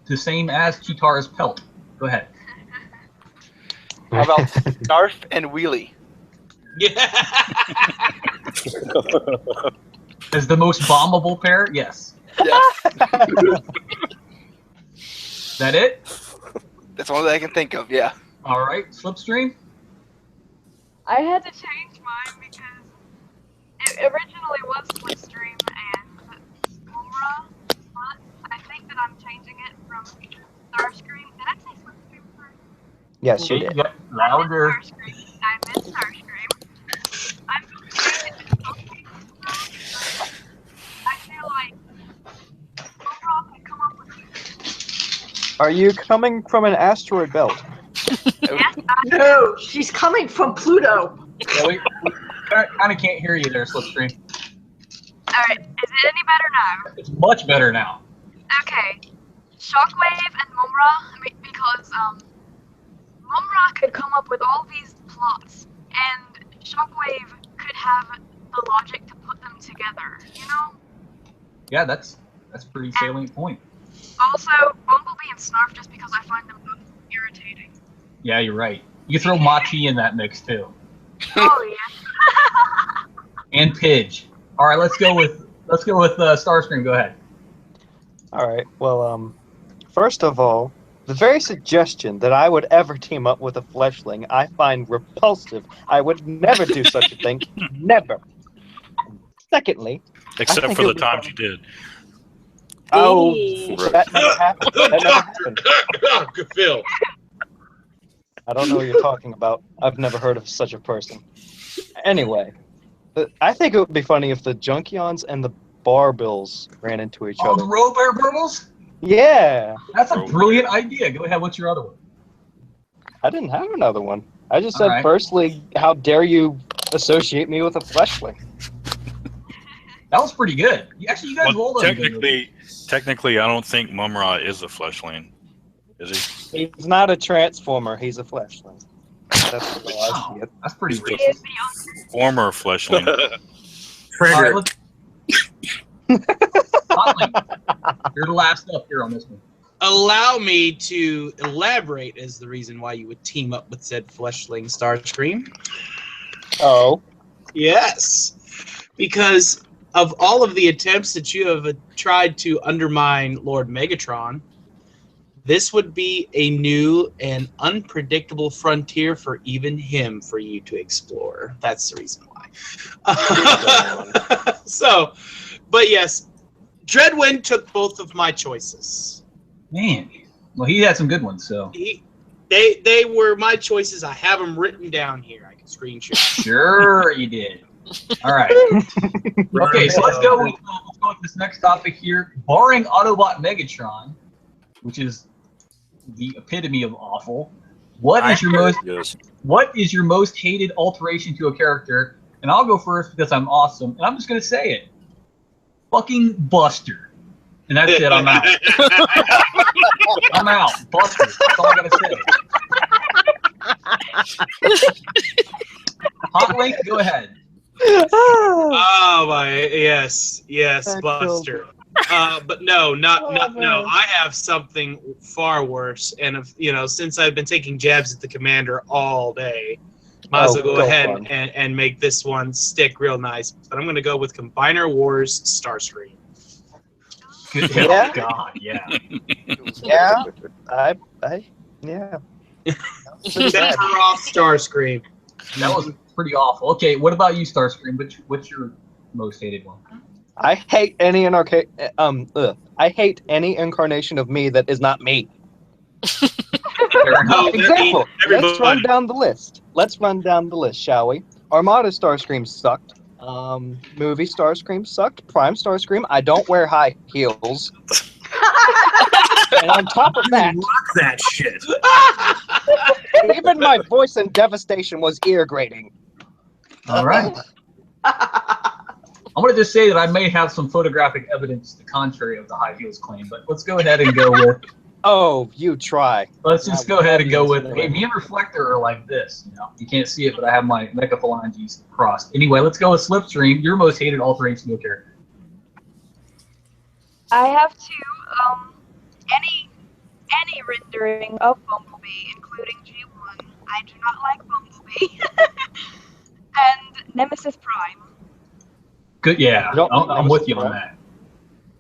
the same as Chitara's pelt. Go ahead. How about Snarf and Wheelie? Yeah. As the most bombable pair? Yes. Yes. Is that it? That's all that I can think of, yeah. All right. Slipstream? I had to change mine because it originally was Slipstream and Mumra, but I think that I'm changing it from Starscream. Did I say Slipstream first? Yes, you did. Yep. Louder. I meant Starscream. I'm going to change it to Starscream. I feel like Mumra could come up with Are you coming from an asteroid belt? No, she's coming from Pluto. Yeah, we kind of can't hear you there, Slipstream. Alright, is it any better now? It's much better now. Okay. Shockwave and Mumra, because Mumra could come up with all these plots, and Shockwave could have the logic to put them together, you know? Yeah, that's a pretty salient point. Also, Bumblebee and Snarf, just because I find them both irritating. Yeah, you're right. You can throw Machi in that mix too. Oh yeah. And Pidge. All right, let's go with Starscream. Go ahead. All right. Well, first of all, the very suggestion that I would ever team up with a fleshling, I find repulsive. I would never do such a thing. Never. Secondly, Except for the times you did. Oh, that never happened. That never happened. Good Phil. I don't know what you're talking about. I've never heard of such a person. Anyway, I think it would be funny if the Junkions and the Barbills ran into each Oh, other. the Robear Burbles? Yeah. That's a brilliant idea. Go ahead. What's your other one? I didn't have another one. I just said, All right. firstly, how dare you associate me with a fleshling? That was pretty good. Actually, you guys Well, rolled on good. technically, I don't think Mumra is a fleshling. Is he? He's not a transformer. He's a fleshling. That's the way I see it. That's pretty good. Former fleshling. All right, Hotling, you're the last up here on this one. Allow me to elaborate as the reason why you would team up with said fleshling Starscream. Oh. Yes. Because of all of the attempts that you have tried to undermine Lord Megatron, this would be a new and unpredictable frontier for even him for you to explore. That's the reason why. So, but yes, Dreadwind took both of my choices. Man, well, he had some good ones. So They were my choices. I have them written down here. I can screenshot. Sure, you did. All right. Okay, so let's go with this next topic here. Barring Autobot Megatron, which is the epitome of awful, what is your most hated alteration to a character? And I'll go first because I'm awesome, and I'm just gonna say it. Fucking Buster. And that's it. I'm out. I'm out. Buster. That's all I gotta say. Hot Link, go ahead. Oh my, yes, Buster. But no. I have something far worse, and since I've been taking jabs at the commander all day, might as well go ahead and make this one stick real nice. But I'm going to go with Combiner Wars Starscream. Yeah. Oh God, yeah. Yeah. Yeah. Sephiroth Starscream. That was pretty awful. Okay, what about you, Starscream? What's your most hated one? I hate any I hate any incarnation of me that is not me. Example. Let's run down the list. Shall we? Armada Starscream sucked. Movie Starscream sucked. Prime Starscream. I don't wear high heels. And on top of that, rock that shit. Even my voice in Devastation was ear grating. All right. I'm going to just say that I may have some photographic evidence to the contrary of the high heels claim, but let's go ahead and go with. Oh, you try. Let's just go ahead and go with. Hey, me and Reflector are like this. You can't see it, but I have my mechaphalanges crossed. Anyway, let's go with Slipstream. Your most hated alteration of character. I have two. Any rendering of Bumblebee, including G1. I do not like Bumblebee. And Nemesis Prime. Good, yeah. I'm with you on that.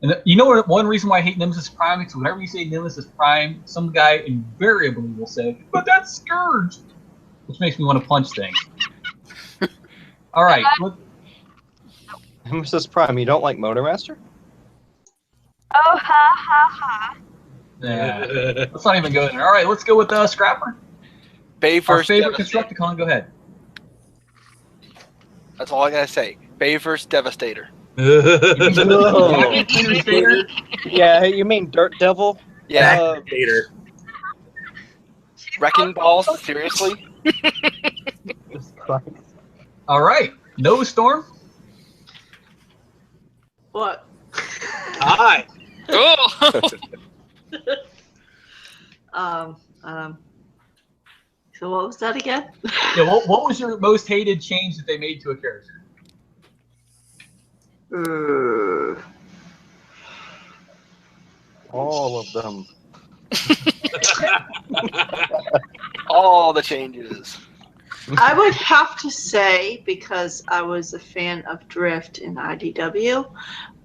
And you know what? One reason why I hate Nemesis Prime is whenever you say Nemesis Prime, some guy invariably will say, "But that's Scourge," which makes me want to punch things. All right. Nemesis Prime, you don't like Motormaster? Oh, ha, ha, ha. Yeah. Let's not even go there. All right, let's go with Scrapper. Our favorite Constructicon, go ahead. That's all I gotta say. Bayverse Devastator. Yeah, you mean Dirt Devil? Yeah. Wrecking Balls? Seriously? All right. No Storm? What? Hi. So what was that again? Yeah, what was your most hated change that they made to a character? All of them. All the changes. I would have to say, because I was a fan of Drift in IDW,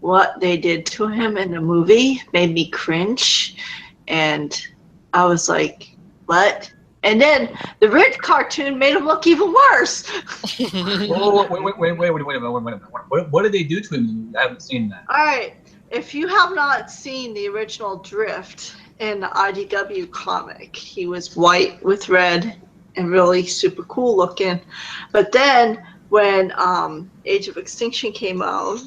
what they did to him in the movie made me cringe. And I was like, what? And then the Ridge cartoon made him look even worse. Wait a minute. What did they do to him? I haven't seen that. All right. If you have not seen the original Drift in the IDW comic, he was white with red and really super cool looking. But then when Age of Extinction came out,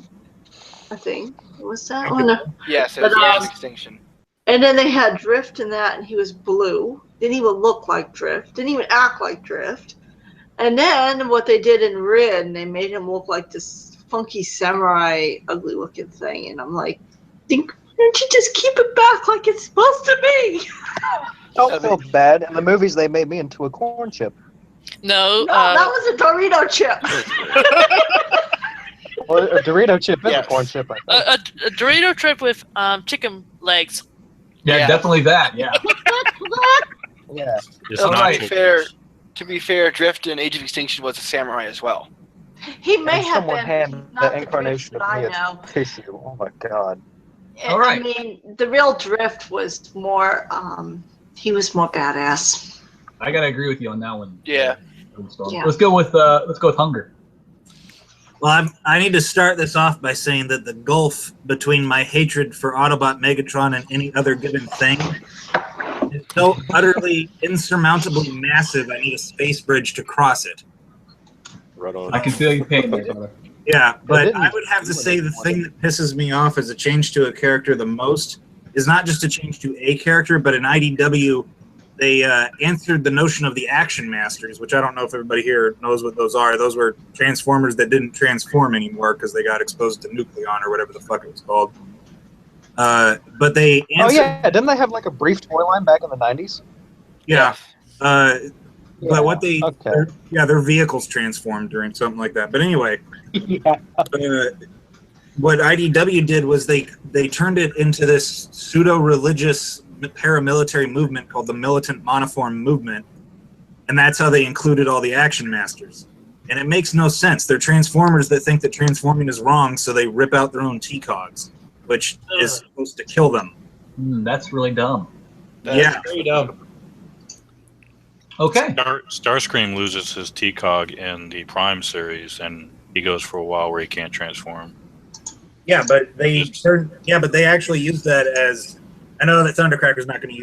I think, was that one? Yes, it was Age of Extinction. And then they had Drift in that, and he was blue. Didn't even look like Drift. Didn't even act like Drift. And then what they did in Rid, they made him look like this funky samurai, ugly-looking thing. And I'm like, why don't you just keep it back like it's supposed to be? Don't feel bad. In the movies, they made me into a corn chip. No, that was a Dorito chip. Well, a Dorito chip is a corn chip, I think. a Dorito chip with chicken legs. Yeah, definitely that. Yeah. Yeah. To be fair, Drift in Age of Extinction was a samurai as well. He may have someone been. had Not the incarnation Drift of me that I know. as tissue. Oh my god. All right. I mean, the real Drift was more. He was more badass. I gotta agree with you on that one. Yeah. Let's go with Hunger. Well, I need to start this off by saying that the gulf between my hatred for Autobot Megatron and any other given thing It's so utterly, insurmountably massive, I need a space bridge to cross it. Right on. I can feel your pain there, brother. Yeah, but didn't I would have to do say the anything thing that pisses me off as a change to a character the most is not just a change to a character, but in IDW, they answered the notion of the Action Masters, which I don't know if everybody here knows what those are. Those were Transformers that didn't transform anymore because they got exposed to Nucleon or whatever the fuck it was called. But they answered... Oh yeah, didn't they have like a brief toy line back in the 90s? Yeah. But what they... Okay. Their vehicles transformed during something like that. But anyway... Yeah. What IDW did was they turned it into this pseudo-religious paramilitary movement called the Militant Monoform Movement, and that's how they included all the Action Masters. And it makes no sense. They're Transformers that think that transforming is wrong, so they rip out their own T-Cogs, which is supposed to kill them. That's really dumb. Yeah. Very dumb. Okay. Starscream loses his T-Cog in the Prime series, and he goes for a while where he can't transform. Yeah, but they actually used that as... I know that Thundercracker's not going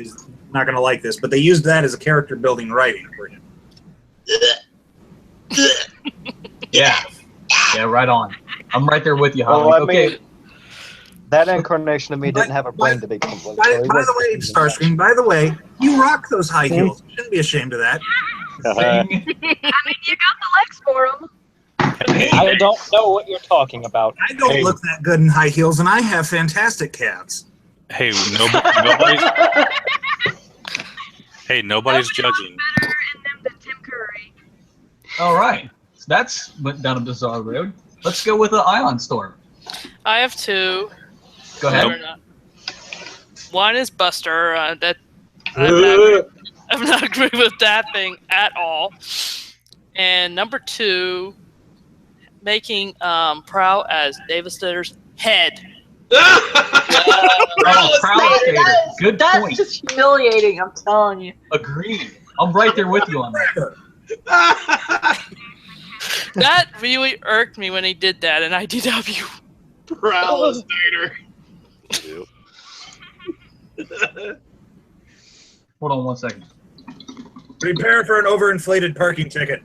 to like this, but they used that as a character building writing for him. Yeah, right on. I'm right there with you, Well, Holly. I Okay. mean, that incarnation of me didn't have a brain to begin with. By the way, Starscream, by the way, you rock those high heels. You shouldn't be ashamed of that. I mean, you got the legs for them. I don't know what you're talking about. I don't look that good in high heels, and I have fantastic calves. Hey, nobody's judging. Better in them than Tim Curry. All right. So that's went down a bizarre road. Let's go with the Ion Storm. I have two. Go ahead. One is Buster. I'm not agree with that thing at all. And number two, making Prowl as Devastator's head. Good That's point. just humiliating, I'm telling you. Agreed. I'm right there with you on that. That really irked me when he did that in IDW. Prowlistator. Hold on 1 second. Prepare for an overinflated parking ticket.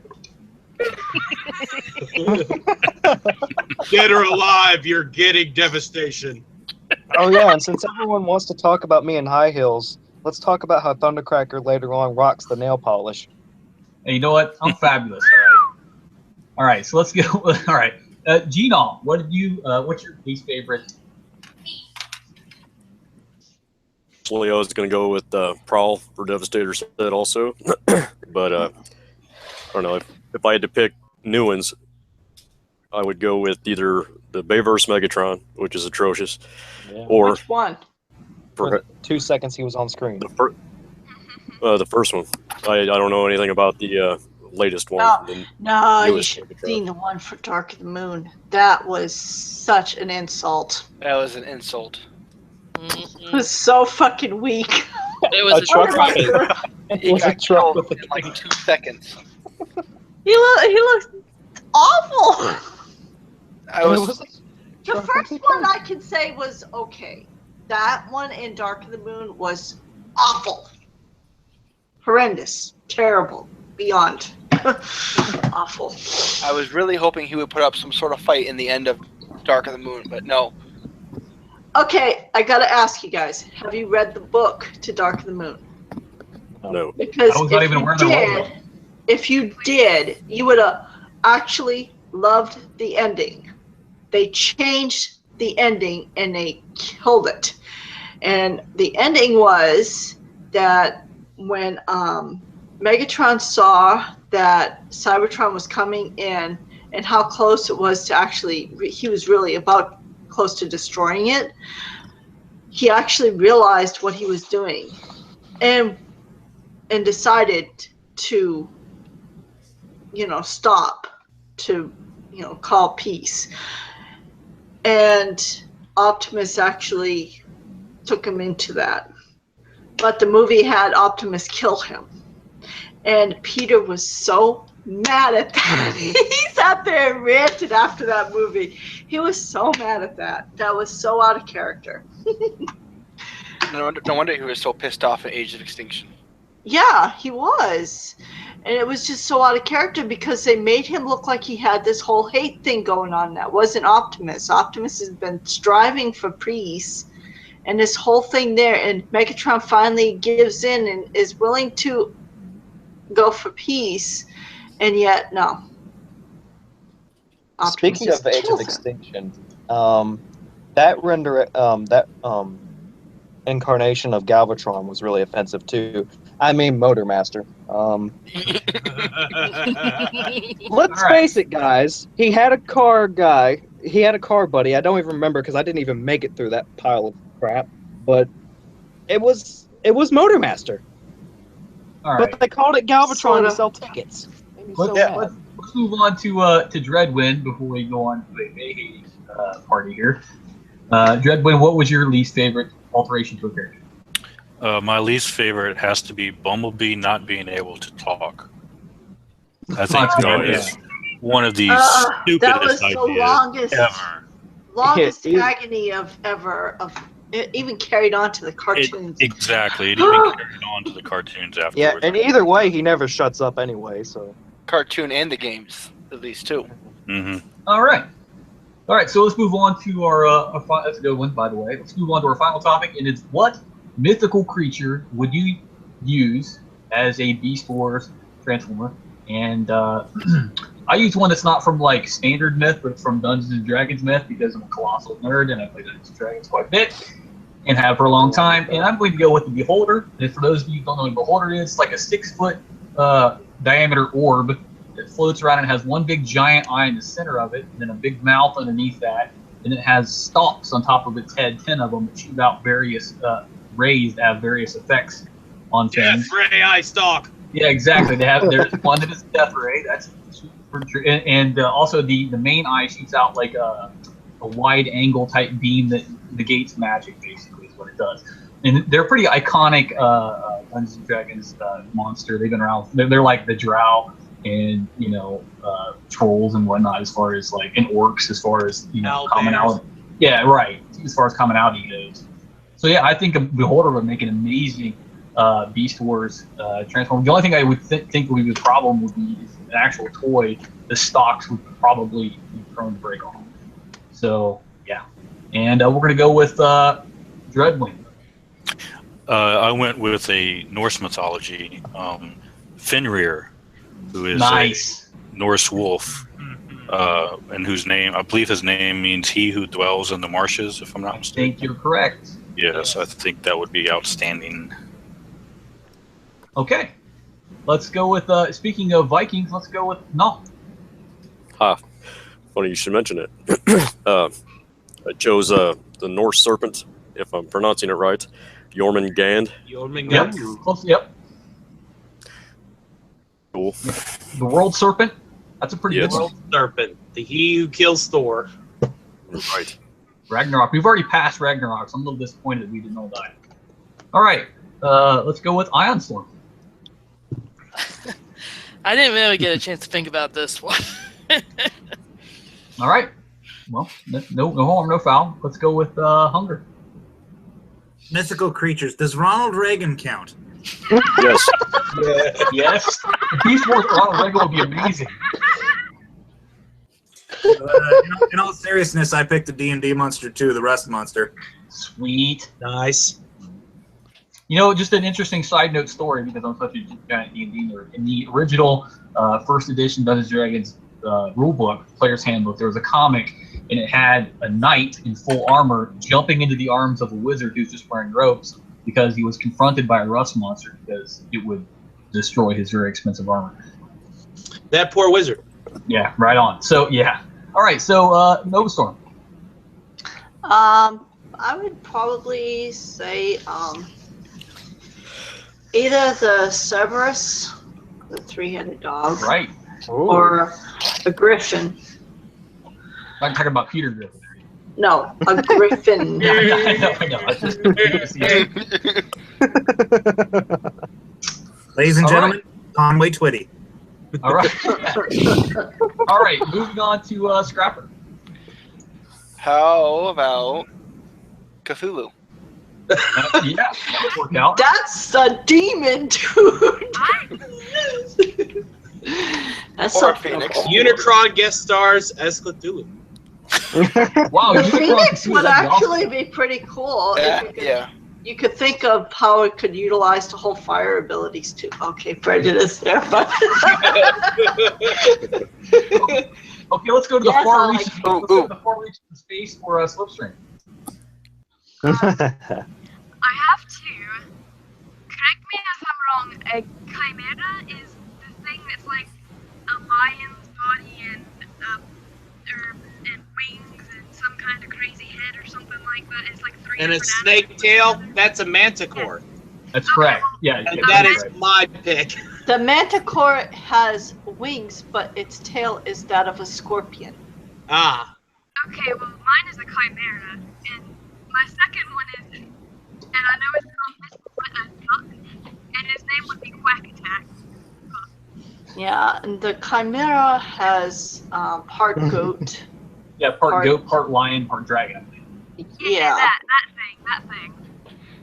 Dead or alive, you're getting devastation. Oh yeah, and since everyone wants to talk about me in high heels, let's talk about how Thundercracker later on rocks the nail polish. Hey, you know what? I'm fabulous. All right. So let's go. All right. Genal, what did you? What's your least favorite? Actually, I was going to go with Prowl for Devastator set also, but I don't know. If I had to pick new ones, I would go with either the Bayverse Megatron, which is atrocious, or Which one? For 2 seconds he was on screen. the first one. I don't know anything about the latest one. No, you newest should have Megatron. seen the one for Dark of the Moon. That was such an insult. That was an insult. It was so fucking weak. It was a truck truck. He got killed in like 2 seconds. He looked awful. The first one I can say was okay. That one in Dark of the Moon was awful. Horrendous. Terrible. Beyond. Awful. I was really hoping he would put up some sort of fight in the end of Dark of the Moon, but no. Okay, I gotta ask you guys, have you read the book to Dark of the Moon? No. Because I was not even aware there was one. if you did, you would have actually loved the ending. They changed the ending and they killed it. And the ending was that when Megatron saw that Cybertron was coming in and how close it was to actually, he was really about close to destroying it, he actually realized what he was doing and decided to, stop, to, call peace. And Optimus actually took him into that. But the movie had Optimus kill him. And Peter was so mad at that. He sat there and ranted after that movie. He was so mad at that. That was so out of character. No wonder he was so pissed off at Age of Extinction. Yeah, he was. And it was just so out of character because they made him look like he had this whole hate thing going on that wasn't Optimus. Optimus has been striving for peace and this whole thing there, and Megatron finally gives in and is willing to go for peace, and yet no. Optimus Speaking of just Age kills of him. Extinction, that incarnation of Galvatron was really offensive too. I mean, Motormaster. Let's face it, guys. He had a car guy. He had a car buddy. I don't even remember because I didn't even make it through that pile of crap. But it was Motormaster. All right. But they called it Galvatron Sorta. to sell tickets. Let's move on to Dreadwind before we go on to a Mayhem party here. Dreadwind, what was your least favorite alteration to a character? My least favorite has to be Bumblebee not being able to talk. I think that is one of the that was stupidest the ideas ever. longest agony of it even carried on to the cartoons. Exactly. It even carried on to the cartoons afterwards. Yeah, and either way, he never shuts up anyway. So Cartoon and the games, at least too. Mm-hmm. All right. So let's move on to our that's a good one, by the way. Let's move on to our final topic, and it's what mythical creature would you use as a Beast Wars Transformer? And I use one that's not from like standard myth, but from Dungeons and Dragons myth because I'm a colossal nerd and I play Dungeons and Dragons quite a bit and have for a long time. And I'm going to go with the Beholder. And for those of you who don't know what a Beholder is, it's like a 6-foot diameter orb that floats around and has one big giant eye in the center of it, and then a big mouth underneath that, and it has stalks on top of its head, 10 of them, that shoot out various rays that have various effects on things. Death Ray Eye Stalk. Yeah, exactly. There's one that is Death Ray. That's super true. And also the main eye shoots out like a wide angle type beam that negates magic, basically, is what it does. And they're pretty iconic Dungeons and Dragons monster. They've been around. They're like the Drow and trolls and whatnot, as far as like, and orcs, as far as commonality. Yeah, right. As far as commonality goes. So yeah, I think a Beholder would make an amazing Beast Wars Transformer. The only thing I would think would be the problem would be an actual toy. The stocks would probably be prone to break off. So yeah, and we're gonna go with Dreadwing. I went with a Norse mythology, Fenrir, who is nice. a Norse wolf, and whose name, I believe his name means he who dwells in the marshes, if I'm not mistaken. I think you're correct. Yes, I think that would be outstanding. Okay. Let's go with, speaking of Vikings, let's go with Null. Funny you should mention it. I chose the Norse serpent, if I'm pronouncing it right, Jormungand. Yep. Yep. Cool. The World Serpent. That's a pretty good one. World Serpent, the he who kills Thor. Right. Ragnarok. We've already passed Ragnarok, so I'm a little disappointed that we didn't all die. All right. Let's go with Ion Storm. I didn't really get a chance to think about this one. All right. Well, no harm, no foul. Let's go with Hunger. Mythical creatures. Does Ronald Reagan count? Yes. Yes. The Beast Wars Ronald Reagan would be amazing. In all seriousness, I picked the D&D monster too, the Rust monster. Sweet. Nice. You know, just an interesting side note story, because I'm such a giant D&D nerd. In the original first edition Dungeons & Dragons rulebook, Player's Handbook, there was a comic, and it had a knight in full armor jumping into the arms of a wizard who's just wearing robes because he was confronted by a rust monster because it would destroy his very expensive armor. That poor wizard. Yeah, right on. So, yeah. All right, so Nova Storm. I would probably say either the Cerberus, the three-headed dog, Right. or a griffin. I'm talking about Peter Griffin. No, a griffin. Yeah, I know. I just Ladies and All gentlemen, Conway Twitty. All right. All right, moving on to Scrapper. How about Cthulhu? Yeah, that would work out. That's a demon, dude. That's Or a something. phoenix. Unicron guest stars as Cthulhu. Wow, The Unicron Phoenix too, would that'd be actually awesome. be pretty cool. Yeah, If you could, yeah. you could think of how it could utilize the whole fire abilities too. Okay, prejudice there, but Okay, let's go to the Yes, far I reaches. like- Let's go to the far reaches of space for Slipstream. I have to. Correct me if I'm wrong. A chimera is the thing that's like a lion's body and wings and some kind of crazy head or something like that. It's like three. And a different snake animals. tail, that's a manticore. That's correct. Yeah, And yeah, that that's is right. my pick. the manticore has wings, but its tail is that of a scorpion. Ah. Okay, well, mine is a chimera, and my second one is, and I know it's called duck, and his name would be Quack Attack. Yeah, and the chimera has part goat. Yeah, part goat, part lion, part dragon. Yeah. That thing.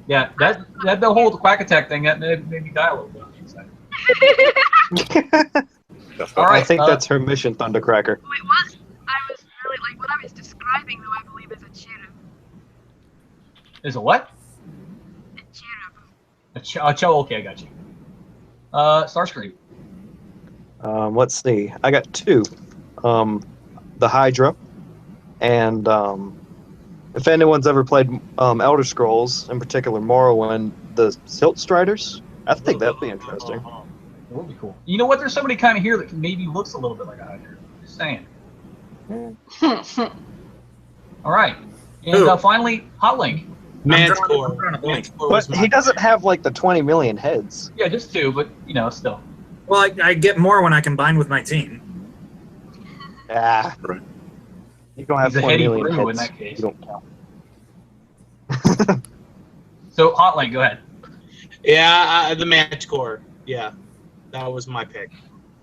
Yeah, that the whole Quack Attack thing that made me die a little bit. All right, I think that's her mission, Thundercracker. Wait, what? I was really like what I was describing, though. I believe is a cherub. Is a what? A cherub. Okay, I got you. Starscream. Let's see. I got two. The Hydra, and if anyone's ever played Elder Scrolls, in particular Morrowind, the Silt Striders, I think that'd be interesting. That would be cool. You know what? There's somebody kind of here that maybe looks a little bit like a Hydra. Just saying. All right. And finally, Hotlink. Manticore. But he doesn't have like the 20 million heads. Yeah, just two, but still. Well, I get more when I combine with my team. Ah. You don't have He's a 20 heady million brew heads. in that case. You don't count. So, Hotlink, go ahead. Yeah, the Manticore. Yeah, that was my pick.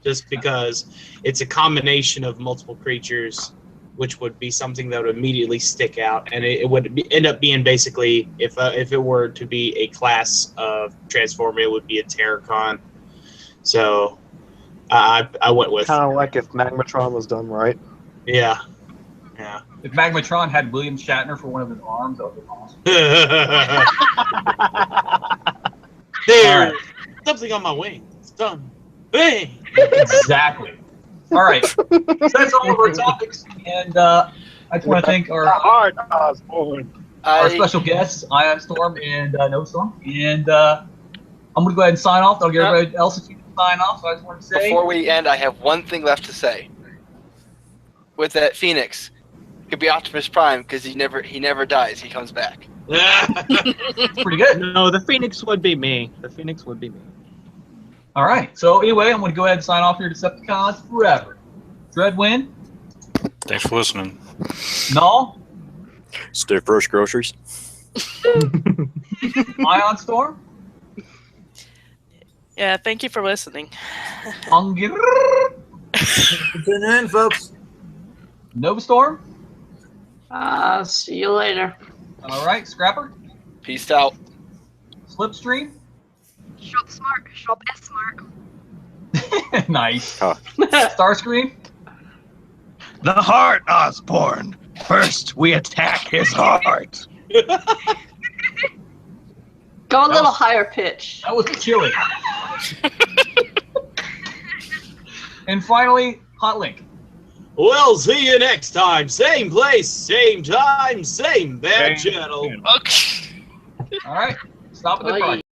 Just because it's a combination of multiple creatures, which would be something that would immediately stick out, and it would end up being basically, if it were to be a class of Transformer, it would be a Terracon. So I went with Kind of like if Magmatron was done right. yeah. If Magmatron had William Shatner for one of his arms, that would be awesome. There's something on my wing. It's done. Bang! Exactly. All right. So that's all of our topics, and I just want to thank our special guests, Ion Storm and No Storm. And I'm going to go ahead and sign off. I'll get everybody else to sign off. So I just want to say Before we end, I have one thing left to say. With that Phoenix, it could be Optimus Prime because he never dies. He comes back. it's pretty good. No, the Phoenix would be me. The Phoenix would be me. All right. So anyway, I'm going to go ahead and sign off here, Decepticons forever. Dreadwind. Thanks for listening. Null. Stay fresh groceries. Ion Storm. Yeah, thank you for listening. Hunger. Tune in, folks. Nova Storm. See you later. All right. Scrapper. Peace out. Slipstream. Shop smart. Shop S smart. Nice. Huh. Starscream. The heart, Osborne. First, we attack his heart. Go a little higher pitch. That was chilly. And finally, Hotlink. We'll see you next time. Same place, same time, same bad channel. Okay. All right. Stop at the Bye. front.